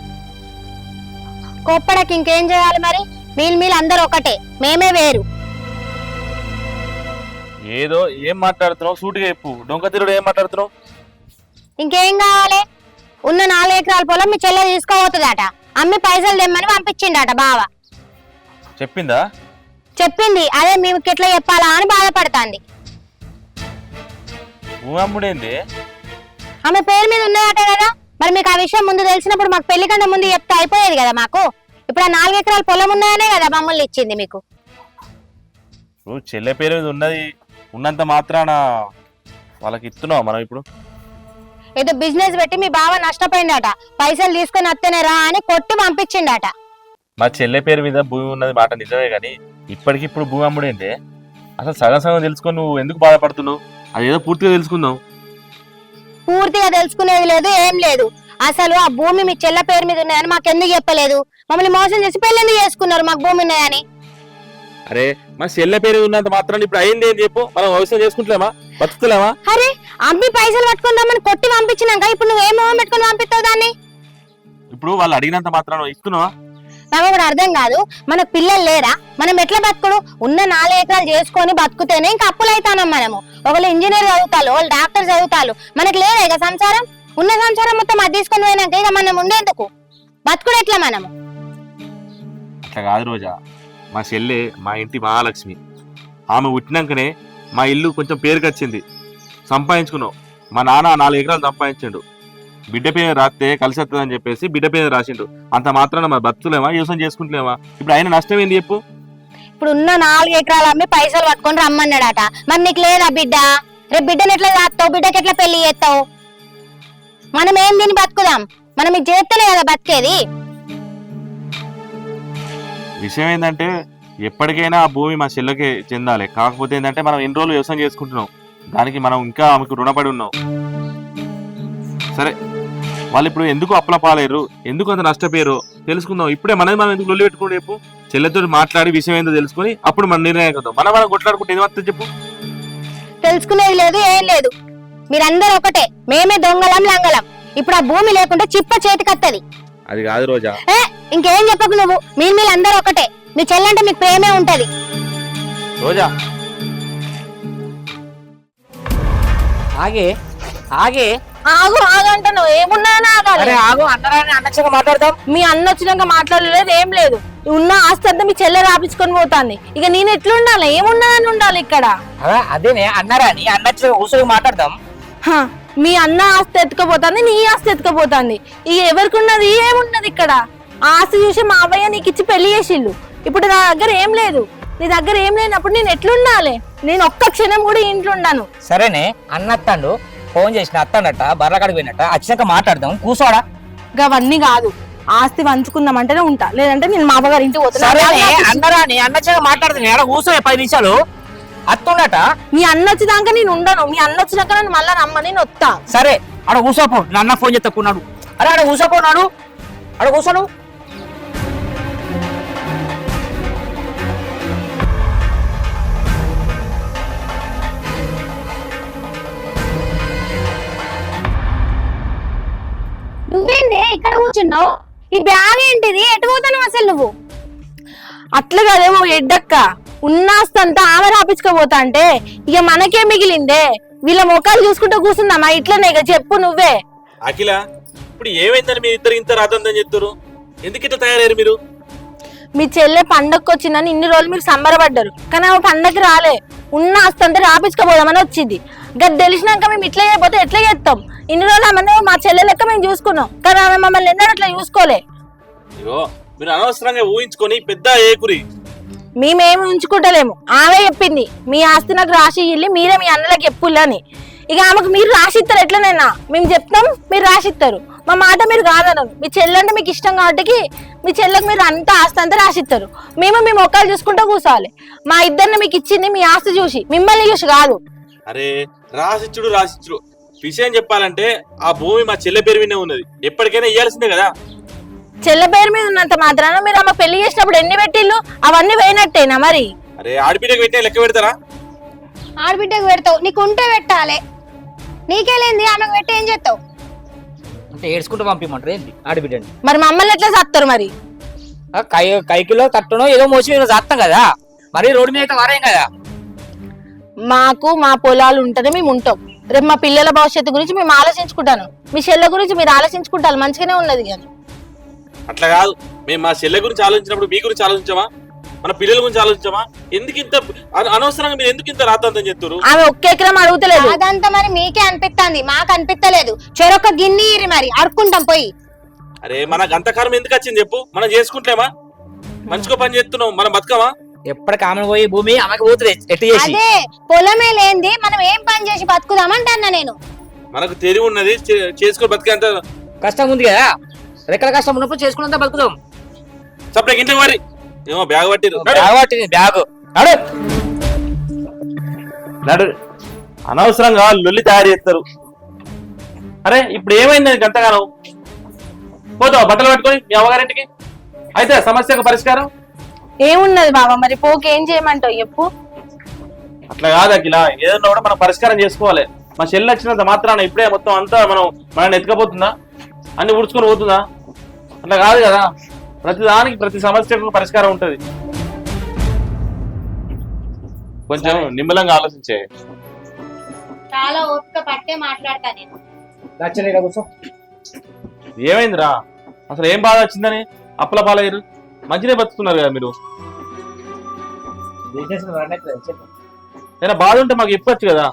కోప్పడకి ఇంకేం చేయాలి మరి? మీలు అందరు ఒకటే, మేమే వేరు. ఏదో ఏం మాట్లాడుతున్నావు సూటిగా చెప్పు. డొంక తిరుడు ఏం మాట్లాడుతున్నావు? ఇంకేం కావాలి? ఉన్న 4 ఎకరాల పొలం మీ చెల్లె తీసుకోబోతుందట. అమ్మి పైసలు తెమ్మని పంపించిండట బావ. చెప్పిందా? చెప్పింది. అదే మీకు ఎట్లా చెప్పాలా అని బాధపడుతుంది. భూమమ్ముడేంది? ఆమె పేరు మీద ఉన్నాయట కదా. మరి మీకు ఆ విషయం ముందు తెలిసినప్పుడు మాకు పెళ్లి కన్నా ముందు చెప్తే అయిపోయేది కదా మాకు. ఇప్పుడు ఆ 4 ఎకరాల పొలం ఉన్నాయనే కదా మమ్మల్ని ఇచ్చింది మీకు. నువ్వు చెల్లె పేరు మీద ఉన్నది ఉన్నంత మాత్రాన వాళ్ళకి ఇస్తున్నావు మనం ఇప్పుడు? ఏదో బిజినెస్ పెట్టి మీ బావ నష్టపోయిందట. పైసలు తీసుకొని వస్తేనే రా అని కొట్టి పంపించిండట. మా చెల్లె పేరు మీద భూమి ఉన్నది మాట నిజమే కానీ ఇప్పటికిప్పుడు భూమి అమ్ముడేంటే? అసలు సగం సగం తెలుసుకొని నువ్వు ఎందుకు బాధపడుతున్నావు? అదేదో పూర్తిగా తెలుసుకుందాం. పూర్తిగా తెలుసుకునేది లేదు, ఏం లేదు. అసలు ఆ భూమి మీ చెల్ల పేరు మీద ఉన్నాయని మాకు ఎందుకు చెప్పలేదు? మమ్మల్ని మోసం చేసి పెళ్లి ఎందుకు చేసుకున్నారు మాకు భూమి ఉన్నాయని? అరే మా చెల్లె పేరు ఉన్నంత మాత్రం ఇప్పుడు అయింది ఏం చెప్పు? మనం వ్యవసాయం చేసుకుంటలేమా? బతుకుతలేమా? అరే అమ్మి పైసలు పట్టుకుందామని కొట్టి పంపించినాక ఇప్పుడు నువ్వు ఏమో పెట్టుకుని పంపిస్తావు దాన్ని? ఇప్పుడు వాళ్ళు అడిగినంత మాత్రం ఇస్తున్నావా? నాకు కూడా అర్థం కాదు. మనకు పిల్లలు లేరా? మనం ఎట్లా బతుకుడు? ఉన్న 4 ఎకరాలు చేసుకొని బతుకుతేనే ఇంకా అప్పులు అవుతానం మనము. ఒకళ్ళు ఇంజనీర్ చదువుతారు, వాళ్ళు డాక్టర్ చదువుతారు. మనకి లేదా ఇక సంసారం? ఉన్న సంసారం మొత్తం అది తీసుకొని పోయినాక ఇక మనం ఉండేందుకు? బతుకుడు ఎట్లా మనము? అట్లా కాదు రోజా. మా చెల్లె మా ఇంటి మహాలక్ష్మి. ఆమె పుట్టినాకనే మా ఇల్లు కొంచెం పేరుకొచ్చింది, సంపాదించుకున్నావు. మా నాన్న 4 ఎకరాలు సంపాదించిండు. బిడ్డ పేరు రాస్తే కలిసి వస్తుందని చెప్పేసి బిడ్డ పేరు రాసిండు. అంత మాత్రాన మా బతుకులేమా? వ్యవసాయం చేసుకుంటలేమా? ఇప్పుడు ఆయన నష్టం ఏంది చెప్పు? ఇప్పుడు ఉన్న 4 ఎకరాలు అమ్మి పైసలు పట్టుకొని రమ్మన్నాడట. మరి నీకు లేదా బిడ్డ? రేపు బిడ్డను ఎట్లా చేస్తావు? బిడ్డకి ఎట్లా పెళ్లి చేస్తావు? మనం ఏం తిని బతుకుదాం? మనం ఇది చేస్తలే కదా బతికేది. విషయం ఏంటంటే ఎప్పటికైనా ఆ భూమి మా చెల్లెకే చెందాలి. కాకపోతే ఏంటంటే మనం ఎన్ని రోజులు వ్యవసాయం చేసుకుంటున్నాం, దానికి మనం ఇంకా ఆమెకు రుణపడి ఉన్నాం. సరే వాళ్ళు ఇప్పుడు ఎందుకు అప్పుల పాలేరు, ఎందుకు అంత నష్టపోయారు తెలుసుకుందాం. ఇప్పుడే మనం ఎందుకు లొల్లి పెట్టుకోండి చెప్పు? చెల్లెతో మాట్లాడి విషయం ఏందో తెలుసుకొని అప్పుడు మన నిర్ణయం కదా. మనం కొట్లాడుకుంటే ఏమవుతుంది చెప్పు? తెలుసుకునేది లేదు, ఏం లేదు. మీరందరూ ఒకటే, మేమే దొంగలం లంగలం. ఇప్పుడు ఆ భూమి లేకుంటే చిప్ప చేతికత్తది. అది కాదు రోజా. ఇంకేం చెప్పకు నువ్వు. మీరందరూ ఒకటే. మీ చెల్లంటే మీకు ప్రేమే ఉంటది. రోజా ఆగే ఆగే ఆగు ఆగంటాను. ఏమున్నా ఆగాలి. అరే ఆగు, అన్నరాని అన్నచ్చగా మాట్లాడదాం. మీ అన్న వచ్చినాక మాట్లాడలేదు, ఏం లేదు. ఉన్న ఆస్తి అంతా మీ చెల్లె రాపించుకొని పోతాంది. ఇక నేను ఎట్లుండాలి? ఏమున్నదని ఉండాలి ఇక్కడ? అదేనే అన్నరాని అన్నచ్చగా కూర్చొని మాట్లాడదాం. మీ అన్న ఆస్తి ఎత్తుకపోతుంది, నీ ఆస్తి ఎత్తుకపోతుంది. ఇక ఎవరికి ఉన్నది? ఏమున్నది ఇక్కడ? ఆస్తి చూసి మా అవ్వయ్య నీకు ఇచ్చి పెళ్లి చేసిళ్ళు. ఇప్పుడు నా దగ్గర ఏం లేదు. నీ దగ్గర ఏం లేనప్పుడు నేను ఎట్లుండాలి? నేను ఒక్క క్షణం కూడా ఇంట్లో ఉండాను. సరేనే అన్నత్తాండు, ఫోన్ చేసిన అత్తన్నట్ట బర్రకాడికి పోయినట్ట, వచ్చినాక మాట్లాడదాం. కూర్చోడా? అవన్నీ కాదు. ఆస్తి పంచుకుందామంటేనే ఉంటా, లేదంటే నేను మా అవ్వగారి ఇంటికి పోతున్నా. అన్నరాని అన్నచ్చగా మాట్లాడుతున్నా. ఎక్కడ కూర్చో 10 నిమిషాలు. అత్తుండట. మీ అన్న వచ్చేదాకా నేను ఉండను. మీ అన్న వచ్చినాక నన్ను మళ్ళా రమ్మని నేను వస్తా. సరే ఆడ కూర్చోపో. నా అన్న ఫోన్ చేస్తున్నాడు. అరే ఆడ కూర్చోపోన్నాడు. ఆడ కూర్చోను. నువ్వేందే ఇక్కడ కూర్చున్నావు? ఈ బ్యాగ్ ఏంటిది? ఎటు పోతాను అసలు నువ్వు? అట్లా కదేమో ఎడ్డక్క. ఉన్నాస్తంతా ఆమె రాపించుకోపోతా అంటే ఇక మనకే మిగిలిందే. వీళ్ళ ముఖాలు చూసుకుంటూ కూర్చుందామా? ఇట్లనే ఇక చెప్పు నువ్వే. అఖిల ఇప్పుడు ఏమైందని మీరు ఇద్దరు ఇంత రాతందని చెప్తారు? ఎందుకు ఇట్లా తయారయ్యారు మీరు? మీ చెల్లె పండగకి వచ్చిందని ఇన్ని రోజులు మీరు సంబరపడ్డారు, కానీ ఆమె పండగకి రాలే. ఉన్న ఆస్తంతా రాపించుకోపోదామని వచ్చింది. గది తెలిసినాక మేము ఇట్లా చేయకపోతే ఎట్లా చేస్తాం? ఇన్ని రోజులు ఆమె మా చెల్లె లెక్క మేము చూసుకున్నాం, కానీ ఆమె మమ్మల్ని ఎన్నడూ అట్లా చూసుకోలే. మీరు అనవసరంగా ఊహించుకొని పెద్ద ఏకురి. మేమేమి ఉంచుకుంటలేము. ఆమె చెప్పింది మీ ఆస్తి నాకు రాసి ఇల్లి, మీరే మీ అన్నలకు చెప్పులని. ఇక ఆమెకు మీరు రాసిస్తారు. ఎట్లనైనా మేము చెప్తాం, మీరు రాసిస్తారు. మా మాట మీరు కాదన్నారు. మీ చెల్లెంటే మీకు ఇష్టం కాబట్టి మీ చెల్లెకి మీరు అంత ఆస్తి అంతా రాసిస్తారు. మేము మీ మొక్కలు చూసుకుంటూ కూర్చోవాలి. మా ఇద్దరిని మీకు ఇచ్చింది మీ ఆస్తి చూసి, మిమ్మల్ని చూసి కాదు. అరే రాసిచ్చుడు విషయం చెప్పాలంటే ఆ భూమి మా చెల్లె పేరు మీదే ఉన్నది. ఎప్పటికైనా ఇయ్యాల్సిందే కదా. చెల్లె పేరు మీద ఉన్నంత మాత్రాన మీరు ఆమె పెళ్లి చేసినప్పుడు ఎన్ని పెట్టిళ్ళు? అవన్నీ పోయినట్టేనా మరి? అరే ఆడబిడ్డకి పెట్టే లెక్క పెడతారా? ఆడబిడ్డకు పెడతావు, నీకు ఉంటే పెట్టాలి. నీకేలేంది? ఆమెకు పెట్టి ఏం చేస్తావు? అంటే ఏడ్చుకుంటూ పంపిమంటారు ఏంటి ఆడబిడ్డని? మరి మమ్మల్ని ఎట్లా చేస్తారు మరి? కైకిలో తట్టునో ఏదో మోసి మేము చేస్తాం కదా, మరి రోడ్డు మీద అయితే వారేం కదా. మాకు మా పొలాలు ఉంటేనే మేము ఉంటాం. రేపు మా పిల్లల భవిష్యత్తు గురించి మేము ఆలోచించుకుంటాను, మీ చెల్లె గురించి మీరు ఆలోచించుకుంటారు, మంచిగానే ఉన్నది. కానీ అట్లా కాదు, మేము మా చెల్లె గురించి ఆలోచించినప్పుడు మీ గురించి ఆలోచించామా, మన పిల్లల గురించి ఆలోచించామా? ఎందుకు ఇంత అనవసరంగా మీరు ఎందుకు ఇంత రాద్దాంతం చెప్తారు? ఆమె ఒక్క ఎకరం అడుగుతలేదు, అదంతా మరి మీకే అనిపిస్తుంది, మాకు అనిపిస్తలేదు. చెరొక్క గిన్నె ఇరి మరి అడుక్కుంటాం పోయి. అరే మనకు అంతకాలం ఎందుకు వచ్చింది చెప్పు, మనం చేసుకుంటలేమా? మంచిగా పని చేస్తున్నాం, మనం బతకమా? ఎప్పటికి ఆమె పోయి భూమి ఆమెకు పోతుంది ఎట్టు చేసి. అదే పొలమే లేంది మనం ఏం పని చేసి బతుకుదామంటన్నా నేను. మనకు తెలివి ఉన్నది, చేసుకొని బతికేంత కష్టం ఉంది కదా, రెక్కల కష్టం ఉన్నప్పుడు చేసుకున్నంత బతుకుదాం. సపరేట్ ఇంటికి మరి ఏమో బ్యాగ్ పట్టిరు, బ్యాగ్ పట్టింది బ్యాగ్ నడు. అనవసరంగా లొల్లి తయారు చేస్తారు. అరే ఇప్పుడు ఏమైంది నీకు అంతగానో? పోతావా బట్టలు పట్టుకొని మీ అమ్మగారింటికి? అయితే సమస్యకు పరిష్కారం ఏమున్నది బాబా, మరి పోకి ఏం చేయమంటావు చెప్పు. అట్లా కాదు అఖిల, ఏదన్నా కూడా మనం పరిష్కారం చేసుకోవాలి. మా చెల్లి వచ్చినంత మాత్రాన ఇప్పుడే మొత్తం అంతా మనల్ని ఎత్తుకపోతుందా, అన్ని ఉడుచుకొని పోతుందా? అట్లా కాదు కదా, ప్రతి దానికి ప్రతి సమస్యకు పరిష్కారం ఉంటది. కొంచెం నిమ్మలంగా ఆలోచించే. చాలా ఓపిక పట్టే మాట్లాడతా నేను. కూర్చో. ఏమైందిరా, అసలు ఏం బాధ వచ్చిందని అప్పుల పాలయ్యారు? మంచిగా బతుకుతున్నారు కదా మీరు. ఏదైనా బాధ ఉంటే మాకు చెప్పచ్చు కదా.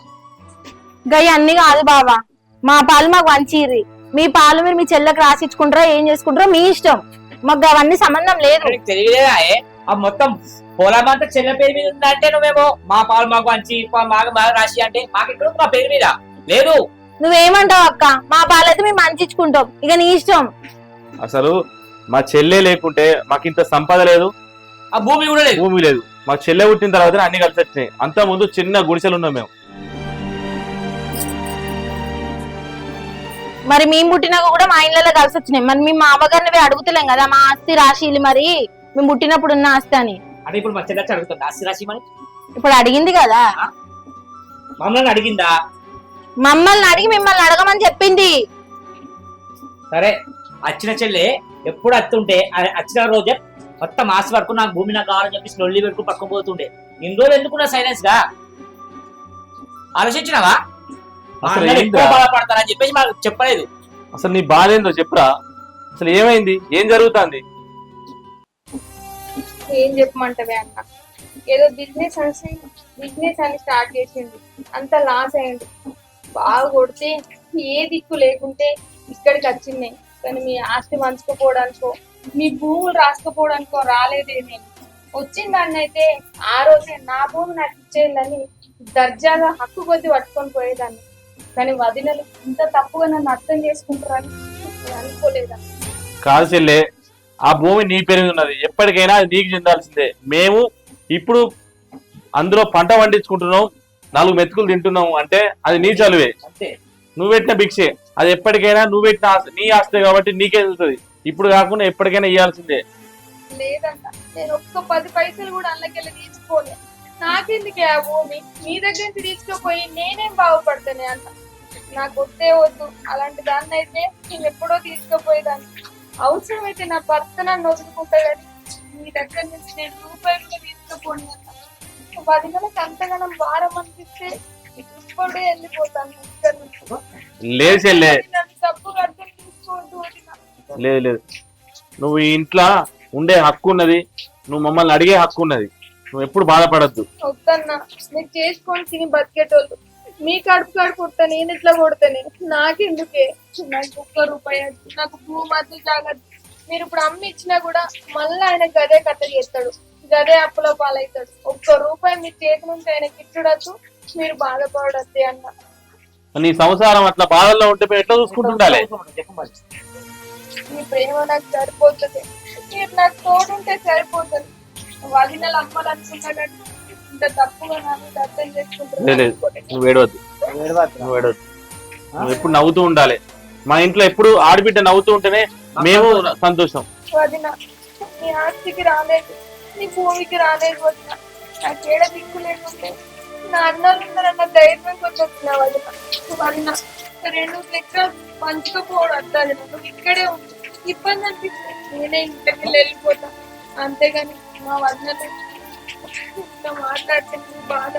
గయ్య అన్ని కాదు బాబా, మా పాలు మాకు వంచిర్రి, మీ పాలు మీరు మీ చెల్లెకి రాసిచ్చుకుంటారో ఏం చేసుకుంటారో మీ ఇష్టం, మాకు అవన్నీ సంబంధం లేదు. తెలియలేదా ఆ మొత్తం పొలం అంతా చెల్ల పేరు మీద ఉందంటే నువ్వేమో మా పాలు మాకు మంచి మాకు బాగా రాసి అంటే మాకు ఇక్కడ మా పేరు మీద లేదు. నువ్వేమంటావు అక్క, మా పాలు అయితే మేము మంచిచ్చుకుంటాం, ఇక నీ ఇష్టం. అసలు మా చెల్లె లేకుంటే మాకు ఇంత సంపద లేదు, ఆ భూమి కూడా లేదు. భూమి లేదు. మా చెల్లె పుట్టిన తర్వాత అన్ని కలిసి వచ్చినాయి. అంత ముందు చిన్న గుడిసెలు ఉన్నాం మేము. మరి మేము పుట్టినాక కూడా మా ఇళ్ళలో కలిసి వచ్చినాయి. మరి మేము మా అమ్మగారిని అడుగుతలేం కదా మా ఆస్తి రాశిలు, మరి మేము పుట్టినప్పుడు ఉన్న ఆస్తి అని. అంటే ఇప్పుడు మా చెల్లె అడుగుతుంది ఆస్తి రాసి మరి. ఇప్పుడు అడిగింది కదా, మమ్మల్ని అడిగిందా? మమ్మల్ని అడిగి మిమ్మల్ని అడగమని చెప్పింది. సరే, వచ్చిన చెల్లె ఎప్పుడు వస్తుంటే వచ్చిన రోజే మొత్తం ఆస్తి వరకు నాకు భూమి నాకు కావాలని చెప్పి లొల్లి పెట్టుకు పక్కకు పోతుండే. ఇన్ని రోజులు ఎందుకున్నా సైలెన్స్ గా ఆలోచించినావా? బాధపడతారని చెప్పేసి మాకు చెప్పలేదు. అసలు నీ బాధ ఏందో చెప్పురా, అసలు ఏమైంది, ఏం జరుగుతుంది? ఏం చెప్పమంటవే అన్న, ఏదో బిజినెస్ అని స్టార్ట్ చేసిండు, అంత లాస్ అయ్యింది. బాగా కొడితే ఏ దిక్కు లేకుంటే ఇక్కడికి వచ్చినాయి. కానీ మీ ఆస్తి మంచుకోపోవడానికో మీ భూములు రాసుకుపోవడానికో రాలేదే. నేను వచ్చిన దాన్ని అయితే ఆ రోజే నా భూమి నాకు ఇచ్చేయాలని దర్జాగా హక్కు కొద్ది పట్టుకొని పోయేదాన్ని. కానీ వదినలు ఇంత తప్పుగా నన్ను అర్థం చేసుకుంటారని అనుకోలేదా? కాదు చెల్లె, ఆ భూమి నీ పేరు ఉన్నది, ఎప్పటికైనా అది నీకు చెందాల్సిందే. మేము ఇప్పుడు అందులో పంట పండించుకుంటున్నాం, 4 మెతుకులు తింటున్నాం అంటే అది నీ చలువే, నువ్వు పెట్టిన భిక్షే. అది ఎప్పటికైనా నువ్వు పెట్టిన నీ ఆస్తే కాబట్టి నీకే వెళ్తుంది. ఇప్పుడు కాకుండా ఎప్పటికైనా ఇవ్వాల్సిందే. లేదంట, నేను ఒక్క 10 పైసలు కూడా అల్లకెళ్ళి తీసుకోలే. నాకెందుకే ఆ భూమి, మీ దగ్గర నుంచి తీసుకుపోయి నేనేం బాగుపడతానే అంట. నాకు వద్దే వద్దు, అలాంటి దాన్ని అయితే నేను ఎప్పుడో తీసుకుపోయేదాన్ని. అవసరమైతే నా భర్త నన్ను వదులుకుంటా, కానీ మీ దగ్గర నుంచి నేను రూపాయలు కూడా తీసుకుపోని అంట. వదినలకు అంతగానం భారం అనిపిస్తే ఇప్పుడే వెళ్ళిపోతాను ఇక్కడ నుంచి. లేదు చెల్లె, నన్ను తప్పుగా అర్థం తీసుకోవద్దు వదిన. లేదు లేదు, నువ్వు ఈ ఇంట్లో ఉండే హక్కు ఉన్నది, నువ్వు మమ్మల్ని అడిగే హక్కు ఉన్నది. నువ్వు ఎప్పుడు బాధపడద్దు. వద్దన్నా, మీరు చేసుకొని తిని బతికేటోళ్ళు, మీ కడుపు కొడతా నేను ఇట్లా కొడతానే. నాకెందుకే, నాకు 1 రూపాయి, నాకు భూమతి జాగ్రత్త. మీరు ఇప్పుడు అమ్మి ఇచ్చినా కూడా మళ్ళీ ఆయన గదే కథ చేస్తాడు, గదే అప్పుల పాలవుతాడు. 1 రూపాయి మీ చేతి నుంచి ఆయనకి ఇచ్చుడద్దు, మీరు బాధపడద్దు అన్న. నీ సంసారం అట్లా బాధల్లో ఉంటే మేము ఎట్లా చూసుకుంటుండాలి? మీ ప్రేమ నాకు సరిపోతుంది, మీరు నాకు తోడుంటే సరిపోతుంది. వదినలు అమ్మాలనుకున్నాడు ఇంత తప్పుగా నాకు అర్థం చేసుకుంటారు. నువ్వు ఏడవద్దు, నువ్వు ఏడవద్దు. నువ్వు ఎప్పుడు నవ్వుతూ ఉండాలి. మా ఇంట్లో ఎప్పుడు ఆడబిడ్డ నవ్వుతూ ఉంటేనే మేము సంతోషం. వదిన, నీ ఆస్తికి రాలేదు, నీ భూమికి రాలేదు వదిన. నాకు ఏడ దిక్కు లేకుంటే నా అన్నలు ఉన్నారన్న ధైర్యం కొంచెం వచ్చిన వదిన. వదిన 2 ఎకరాలు పంచుకోపోవడం అర్థాలి, నువ్వు ఇక్కడే ఉంది. ఇబ్బంది అనిపిస్తుంది, నేనే ఇంటికి వెళ్ళిపోతాను. అంతేగాని మా వదినతో ఇట్లా మాట్లాడితే బాధ.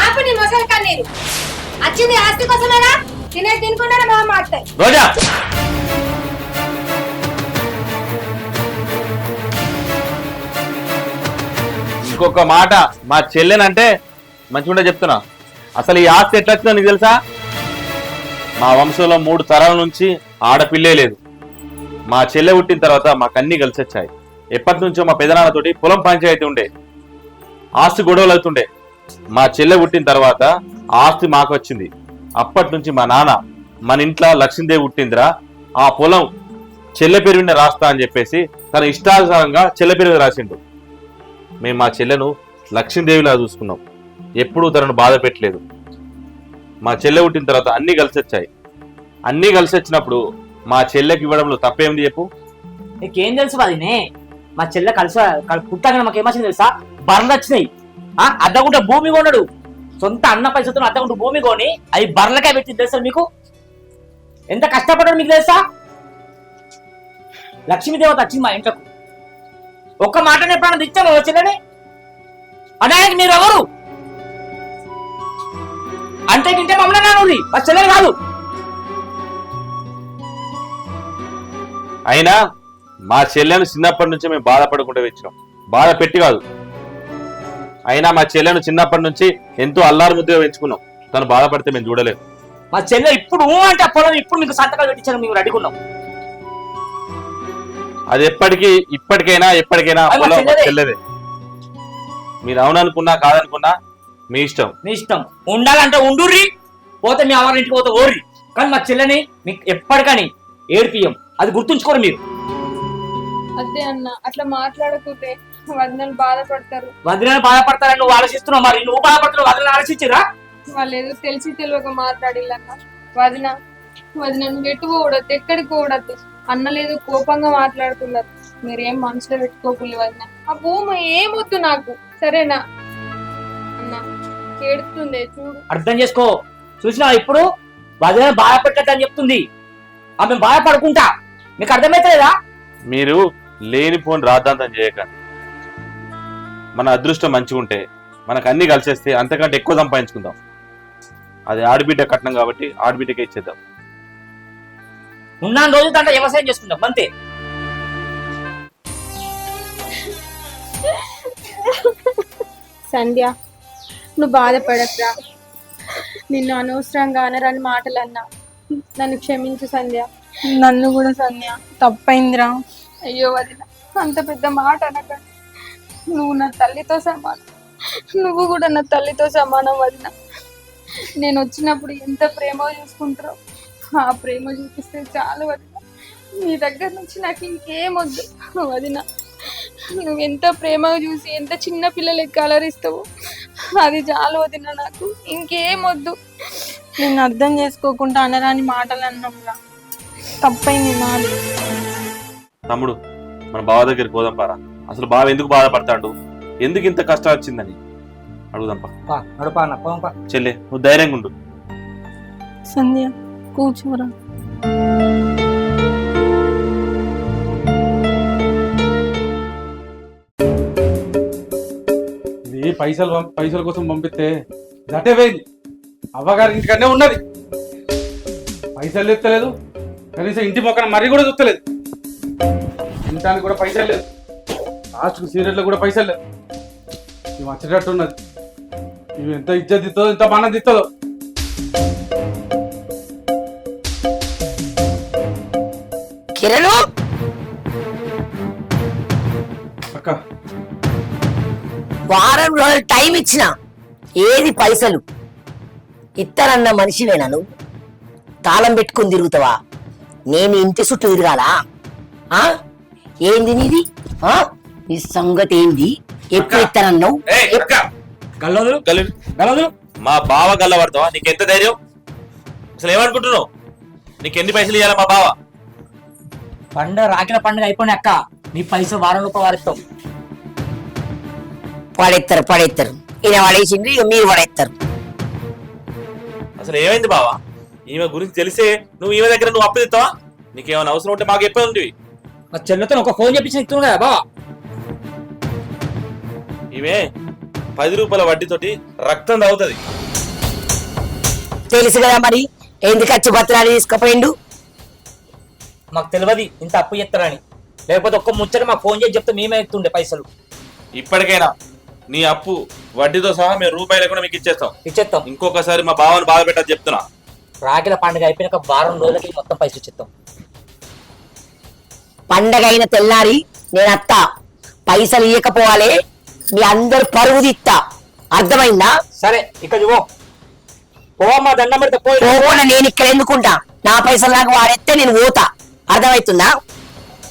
ఆపు నీ మొసలి కన్నీరు. వచ్చింది ఆస్తి కోసమేనా? తినకుండా మా మాట్లాయి. రోజా ఇంకొక మాట మా చెల్లెనంటే మంచిగా చెప్తున్నా. అసలు ఈ ఆస్తి ఎట్లా వచ్చిందో నీకు తెలుసా? మా వంశంలో 3 తరాల నుంచి ఆడపిల్లే లేదు. మా చెల్లె పుట్టిన తర్వాత మాకు అన్ని కలిసి వచ్చాయి. ఎప్పటి నుంచో మా పెదనాన్నతోటి పొలం పంచాయతీ ఉండే, ఆస్తి గొడవలు అవుతుండే. మా చెల్లె పుట్టిన తర్వాత ఆస్తి మాకు వచ్చింది. అప్పటి నుంచి మా నాన్న మన ఇంట్లో లక్ష్మీదేవి పుట్టిందిరా, ఆ పొలం చెల్లె పేరు మీద రాస్తా అని చెప్పేసి తన ఇష్టానుసారంగా చెల్లె పేరు మీద రాసిండు. మేము మా చెల్లెను లక్ష్మీదేవిలా చూసుకున్నాం, ఎప్పుడూ తనను బాధ పెట్టలేదు. మా చెల్లె పుట్టిన తర్వాత అన్ని కలిసి వచ్చాయి. అన్ని కలిసి వచ్చినప్పుడు మా చెల్లెకి ఇవ్వడంలో తప్పేమిటి చెప్పు? నీకేం తెలుసు వదినే? మా చెల్లె కలిసి పుట్టాక మాకు ఏమొచ్చింది తెలుసా? బర్రెలు వచ్చినాయి. అద్దగుంట భూమి కొన్నాడు, సొంత అన్న పైసతో అద్దగుంట భూమి కొని అవి బర్రెలకే పెట్టింది తెలుసా మీకు? ఎంత కష్టపడ్డాడు మీకు తెలుసా? లక్ష్మీదేవత వచ్చింది మా ఇంట్లోకి. ఒక్క మాటనే ఎప్పుడన్నా తెచ్చాము చెల్లెని అనాయకి మీరు ఎవరు అంటే గింటే మమ్మల్ని నానుది, మా చెల్లెని కాదు. అయినా మా చెల్లెను చిన్నప్పటి నుంచి మేము బాధపడకుండా వచ్చాం, బాధ పెట్టి కాదు. అయినా మా చెల్లెను చిన్నప్పటి నుంచి ఎంతో అల్లారు ముద్దుగా పెంచుకున్నాం, తను బాధపడితే మేము చూడలేము. మా చెల్లె ఇప్పుడు అంటే ఆ పొలం ఇప్పుడు మీకు సంతకాలు పెట్టించాను, మేము అడుగున్నాం. అది ఇప్పటికైనా ఎప్పటికైనా పొలం మా చెల్లెదే. మీరు అవుననుకున్నా కాదనుకున్నా మీ ఇష్టం. మీ ఇష్టం. ఉండాలంటే ఉండుర్రి, పోతే మీ ఎవరింటికి పోతే ఓర్రి. కానీ మా చెల్లెని మీకు ఎప్పటికని ఏడిపియం, అది గుర్తుంచుకోరు మీరు. అదే అన్న, అట్లా మాట్లాడకపోతే వదినలు బాధపడతారు. వదిన బాధపడతారని నువ్వు ఆలోచిస్తున్నావు, మరి నువ్వు బాధపడుతున్నావు. వదిన ఆలోచించిరా? వాళ్ళు ఏదో తెలిసి తెలియక మాట్లాడిల్లన్న. వదిన నువ్వు ఎటు పోవడద్దు, ఎక్కడికి పోవడద్దు. అన్నలేదు కోపంగా మాట్లాడుతున్నారు. మీరేం మనసులో పెట్టుకోకుండా వదిన. ఆ భూమి ఏమొద్దు నాకు, సరేనా అన్న? ఏడుతుంది చూడు. అర్థం చేసుకో. చూసినా ఇప్పుడు వదిన బాధపెట్టని చెప్తుంది, ఆమె బాధపడుకుంటా. మీకు అర్థమైతలేదా? మీరు లేనిపోని రాద్ధాంతం చేయకండి. మన అదృష్టం మంచిగా ఉంటే మనకు అన్ని కలిసేస్తే అంతకంటే ఎక్కువ సంపాదించుకుందాం. అది ఆడబిడ్డ కట్నం కాబట్టి ఆడబిడ్డకే ఇచ్చేద్దాం. ఉన్న రోజు దాంట్లో వ్యవసాయం చేసుకుందాం అంతే. సంధ్య, నువ్వు బాధపడకురా. నిన్ను అనవసరంగా అనరాని మాటలు అన్నా, నన్ను క్షమించు సంధ్య. నన్ను కూడా సంధ్య, తప్పైందిరా. అయ్యో వదిన, అంత పెద్ద మాట అనక. నువ్వు నా తల్లితో సమానం, నువ్వు కూడా నా తల్లితో సమానం వదిన. నేను వచ్చినప్పుడు ఎంత ప్రేమ చూసుకుంటారో ఆ ప్రేమ చూపిస్తే చాలు వదిన. నీ దగ్గర నుంచి నాకు ఇంకేమొద్దు వదిన. నువ్వు ఎంత ప్రేమగా చూసి ఎంత చిన్న పిల్లలకి అలరిస్తావు, అది చాలు వదిన. నాకు ఇంకేమొద్దు. నేను అర్థం చేసుకోకుండా అనరాని మాటలు అన్నాంరా, తప్పైంది నాది. తమ్ముడు, మన బావ దగ్గరికి పోదాం పారా. అసలు బావ ఎందుకు బాధపడతాడు, ఎందుకు ఇంత కష్టం వచ్చిందని అడుగుదాంపా. చెల్లె, నువ్వు ధైర్యంగా ఉండు. సంధ్య, కూర్చోరా. ఇది పైసల కోసం పంపిస్తే జటే పోయింది. అవ్వగారి ఇంటికనే ఉన్నది, పైసలు ఎత్తలేదు. కనీసం ఇంటి మొక్కన మరీ కూడా చూస్తలేదు. తినడానికి కూడా పైసలు లేదు. లాస్ట్కు సీరియల్లో కూడా పైసలు లేదు. ఇవి వచ్చేటట్టు ఉన్నది. ఇవి ఎంత ఇజ్జత్ ఇస్తుందో, ఎంత మానం ఇస్తుందో. కిరణ్, అక్క, వారం రోజులు టైం ఇచ్చిన ఏది పైసలు ఇస్తానన్న మనిషివేనా నువ్వు? తాళం పెట్టుకుని తిరుగుతావా? నేను ఇంటి చుట్టూ తిరగాలా? ఏంది నీది? నీ సంగతి ఏంది? ఎప్పుడు ఇస్తానన్నావు? మా బావ గల్లబడతావా? నీకెంత ధైర్యం? అసలు ఏమనుకుంటున్నావు? నీకెన్ని పైసలు ఇవ్వాలా మా బావ? రాకిన పండుగ అయిపోయిన అక్క, నీ పైసలు వారం రూపాయలు వారిస్తాం. పడేస్తారు. ఈయన పడేసిండ్రు, ఇక మీరు పడేస్తారు. అసలు ఏమైంది బావా? ఈమె గురించి తెలిసే ఈమె దగ్గర నువ్వు అప్పు తెస్తావా? నీకేమైనా అవసరం ఉంటే మాకు చెప్పే ఉంది. మా చెల్లెతో ఒక ఫోన్ చెప్పించి ఇస్తున్నావు కదా బావా. ఈమె 10 రూపాయల వడ్డీతోటి రక్తం తాగుతుంది. తెలుసు కదా మరి ఎందుకు వచ్చి బత్రాలు తీసుకుపోయిండు. మాకు తెలియదు ఇంత అప్పు చేస్తారని, లేకపోతే ఒక్క ముచ్చట మాకు ఫోన్ చేసి చెప్తే మేమే ఎత్తుండే పైసలు. ఇప్పటికైనా నీ అప్పు వడ్డీతో సహా మేము రూపాయి లేకుండా మీకు ఇచ్చేస్తాం. ఇంకొకసారి మా బావని బాధ పెట్టని చెప్తున్నా. రాగిల పండుగ అయిపోయినాక వారం రోజులకి మొత్తం పైసలు ఇచ్చేస్తాం. పండగ అయిన తెల్లారి నేను అత్తా, పైసలు ఇవ్వకపోవాలి, మీ అందరు పరుగు తీస్తా, అర్థమైందా? సరే ఇక్కడ ఇవ్వం, పోవమ్మా, దండం పెడితే పోయి. పోకుండా నేను ఇక్కడ ఎందుకుంటా, నా పైసలు నాకు వాడెత్తే నేను పోతా, అర్థమవుతుందా?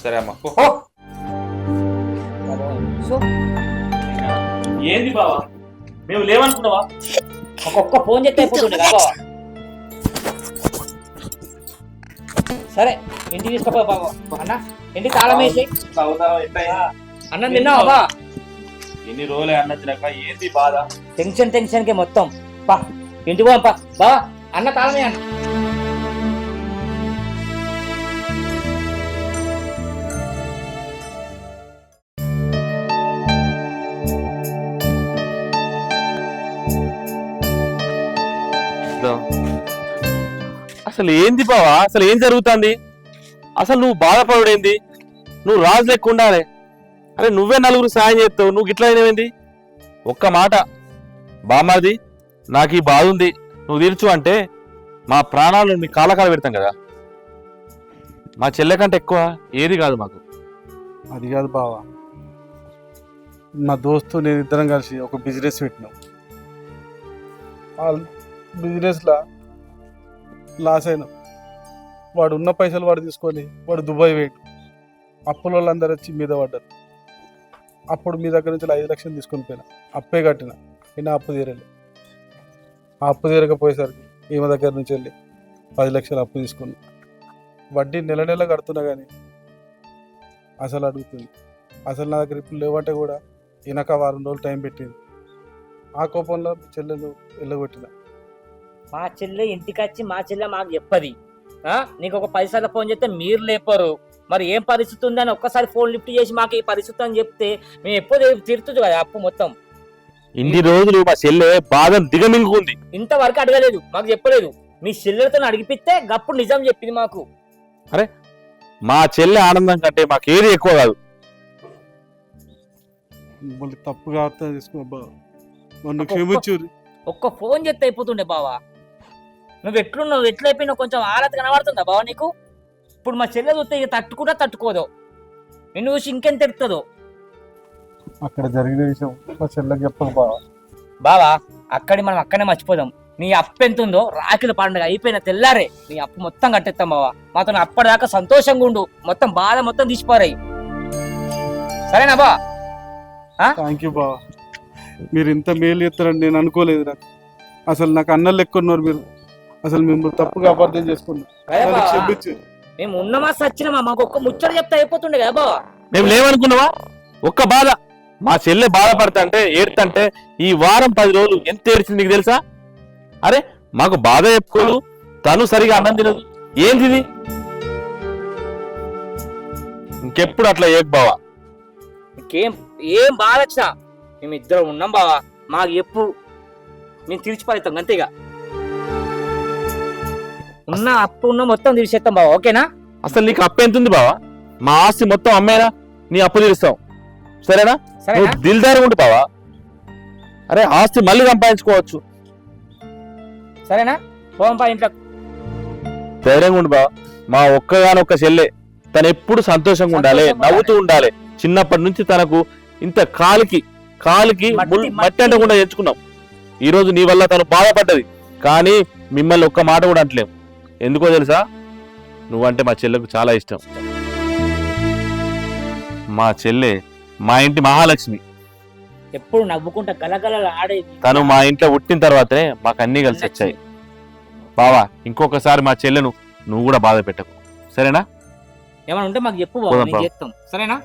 సరే అమ్మా. ఓ. ఏంది బావా, మేము లేవనుకున్నావా? ఒక్కొక్క ఫోన్ చేస్తే అయిపోతుండే కదా. సరే ఇంటికి తీసుకుపో బాబా. అన్న ఇంటికి తాళం వేసి. అన్నం తిన్నావా బా? ఎన్ని రోజులే అన్న తినక, ఏంది బాధ? టెన్షన్ కి మొత్తం. పా ఇంటికి పోపా బా. అన్న తాళమే అన్న. అసలు ఏంది బావా, అసలు ఏం జరుగుతుంది? అసలు నువ్వు బాధపడుడేంది? నువ్వు రాజు లెక్క ఉండాలి. అరే నువ్వే నలుగురు సాయం చేస్తావు, నువ్వు గిట్లా అయినవేంది? ఒక్క మాట బామాది, నాకు ఈ బాధ ఉంది, నువ్వు తీర్చు అంటే మా ప్రాణాలు మీ కాలకాల పెడతాం కదా. మా చెల్లె కంటే ఎక్కువ ఏది కాదు మాకు. అది కాదు బావా, నా దోస్తు నేను ఇద్దరం కలిసి ఒక బిజినెస్ పెట్టినాం. ఆ బిజినెస్లో లాస్ అయినాం. వాడు ఉన్న పైసలు వాడు తీసుకొని వాడు దుబాయ్ పోయాడు. అప్పుల వాళ్ళందరూ వచ్చి మీద పడ్డారు. అప్పుడు మీ దగ్గర నుంచి 5 లక్షలు తీసుకొని పోయినా, అప్పే కట్టిన, అయినా అప్పు తీరలేదు. ఆ అప్పు తీరకపోయేసరికి ఈమె దగ్గర నుంచి వెళ్ళి 10 లక్షలు అప్పు తీసుకున్నా. వడ్డీ నెల నెల కడుతున్నా కానీ అసలు అడుగుతుంది. అసలు నా దగ్గర ఇప్పుడు లేవంటే కూడా ఈయనక వారం రోజులు టైం పెట్టింది. ఆ కోపంలో చెల్లెలు వెళ్ళగొట్టిన. మా చెల్లె ఇంటికి వచ్చి మా చెల్లె మాకు చెప్పది, నీకు ఒక 10 సార్లు ఫోన్ చేస్తే మీరు లేపరు, మరి ఏం పరిస్థితి ఉందని ఒక్కసారి ఫోన్ లిఫ్ట్ చేసి మాకు ఈ పరిస్థితి అని చెప్తే మేము ఎప్పుడు తీరుతుంది కదా అప్పు మొత్తం. ఇన్ని రోజులు మా చెల్లె బాధ దిగమింగుకుంది, ఇంతవరకు అడగలేదు, మాకు చెప్పలేదు. మీ చెల్లెలతో అడిగిపిస్తే గప్పుడు నిజం చెప్పింది మాకు. అరే మా చెల్లె ఆనందం కంటే మాకు ఏది ఎక్కువ కాదు. మళ్ళీ తప్పుగా అర్థం చేసుకో బావ, నన్ను క్షమించుర్రి. ఒక్క ఫోన్ చేస్తే అయిపోతుండే బావా. నువ్వు ఎట్లున్నావు, ఎట్లయిపోయినావు, కొంచెం ఆరాధ కనబడుతుందా బావా నీకు? ఇప్పుడు మా చెల్లె చూస్తే ఇక తట్టుకోదో, నిన్ను చూసి ఇంకెంత ఎడుతుందో. అక్కడ జరిగిన విషయం మా చెల్లెకి చెప్పకు బావా. బావా అక్కడి మనం అక్కడనే మర్చిపోదాం. నీ అప్పు ఎంత ఉందో రాఖీల పండుగ అయిపోయిన తెల్లారే నీ అప్పు మొత్తం కట్టేస్తాం బావా. మాతో అప్పటిదాకా సంతోషంగా ఉండు, మొత్తం బాధ మొత్తం తీసిపోరాయి. సరేనా బా? థ్యాంక్ యూ బావా, మీరు ఇంత మేలు చేస్తారని నేను అనుకోలేదు. నాకు అసలు నాకు అన్నలు లెక్క ఉన్నారు మీరు. అసలు మిమ్మల్ని తప్పుగా అపార్థం చేసుకున్నా, క్షమించు. మేము ఉన్నమా సచ్చినమా, మాకు ఒక్క ముచ్చట చెప్తే అయిపోతుండే కదా బావా. మేము లేవనుకున్నావా? ఒక్క బాధ, మా చెల్లె బాధపడతా ఏడుతంటే ఈ వారం 10 రోజులు ఎంత ఏడ్చింది నీకు తెలుసా? అరే మాకు బాధ చెప్పుకోదు, తను సరిగా అన్నం తినదు, ఏంది? ఇంకెప్పుడు అట్లా ఏక్ బావా. ఏం బాధ వచ్చినా మేము ఇద్దరం ఉన్నాం బావా, మాకు ఎప్పుడు మేము తీర్చిపారేస్తాం అంతేగా. ఉన్న అప్పు ఉన్న మొత్తం తీర్చేస్తాం బావా, ఓకేనా? అసలు నీకు అప్పు ఎంత ఉంది బావా? మా ఆస్తి మొత్తం అమ్మేనా నీ అప్పు తీరుస్తాం, సరేనా? నువ్వు దిల్దారి ఉండు బావా. అరే ఆస్తి మళ్ళీ సంపాదించుకోవచ్చు, సరేనా? పోంపా ఇంట్లో. ధైర్యంగా ఉండు బావా. మా ఒక్కగానొక్క చెల్లె, తను ఎప్పుడు సంతోషంగా ఉండాలి, నవ్వుతూ ఉండాలి. చిన్నప్పటి నుంచి తనకు ఇంత కాలికి మట్టి అంటకుండా తెచ్చుకున్నాం. ఈ రోజు నీ వల్ల తను బాధపడ్డది, కానీ మిమ్మల్ని ఒక్క మాట కూడా అంటలేం. ఎందుకో తెలుసా? నువ్వంటే మా చెల్లెకు చాలా ఇష్టం. మా చెల్లె మా ఇంటి మహాలక్ష్మి, ఎప్పుడు నవ్వుకుంటా గలగల ఆడేది. తను మా ఇంట్లో పుట్టిన తర్వాతనే మాకు అన్ని కలిసి వచ్చాయి. బావా ఇంకొకసారి మా చెల్లెను నువ్వు కూడా బాధ పెట్టకు, సరేనా? ఏమైనా ఉంటే మాకు చెప్పు బావా, నేను చేస్తాం, సరేనా?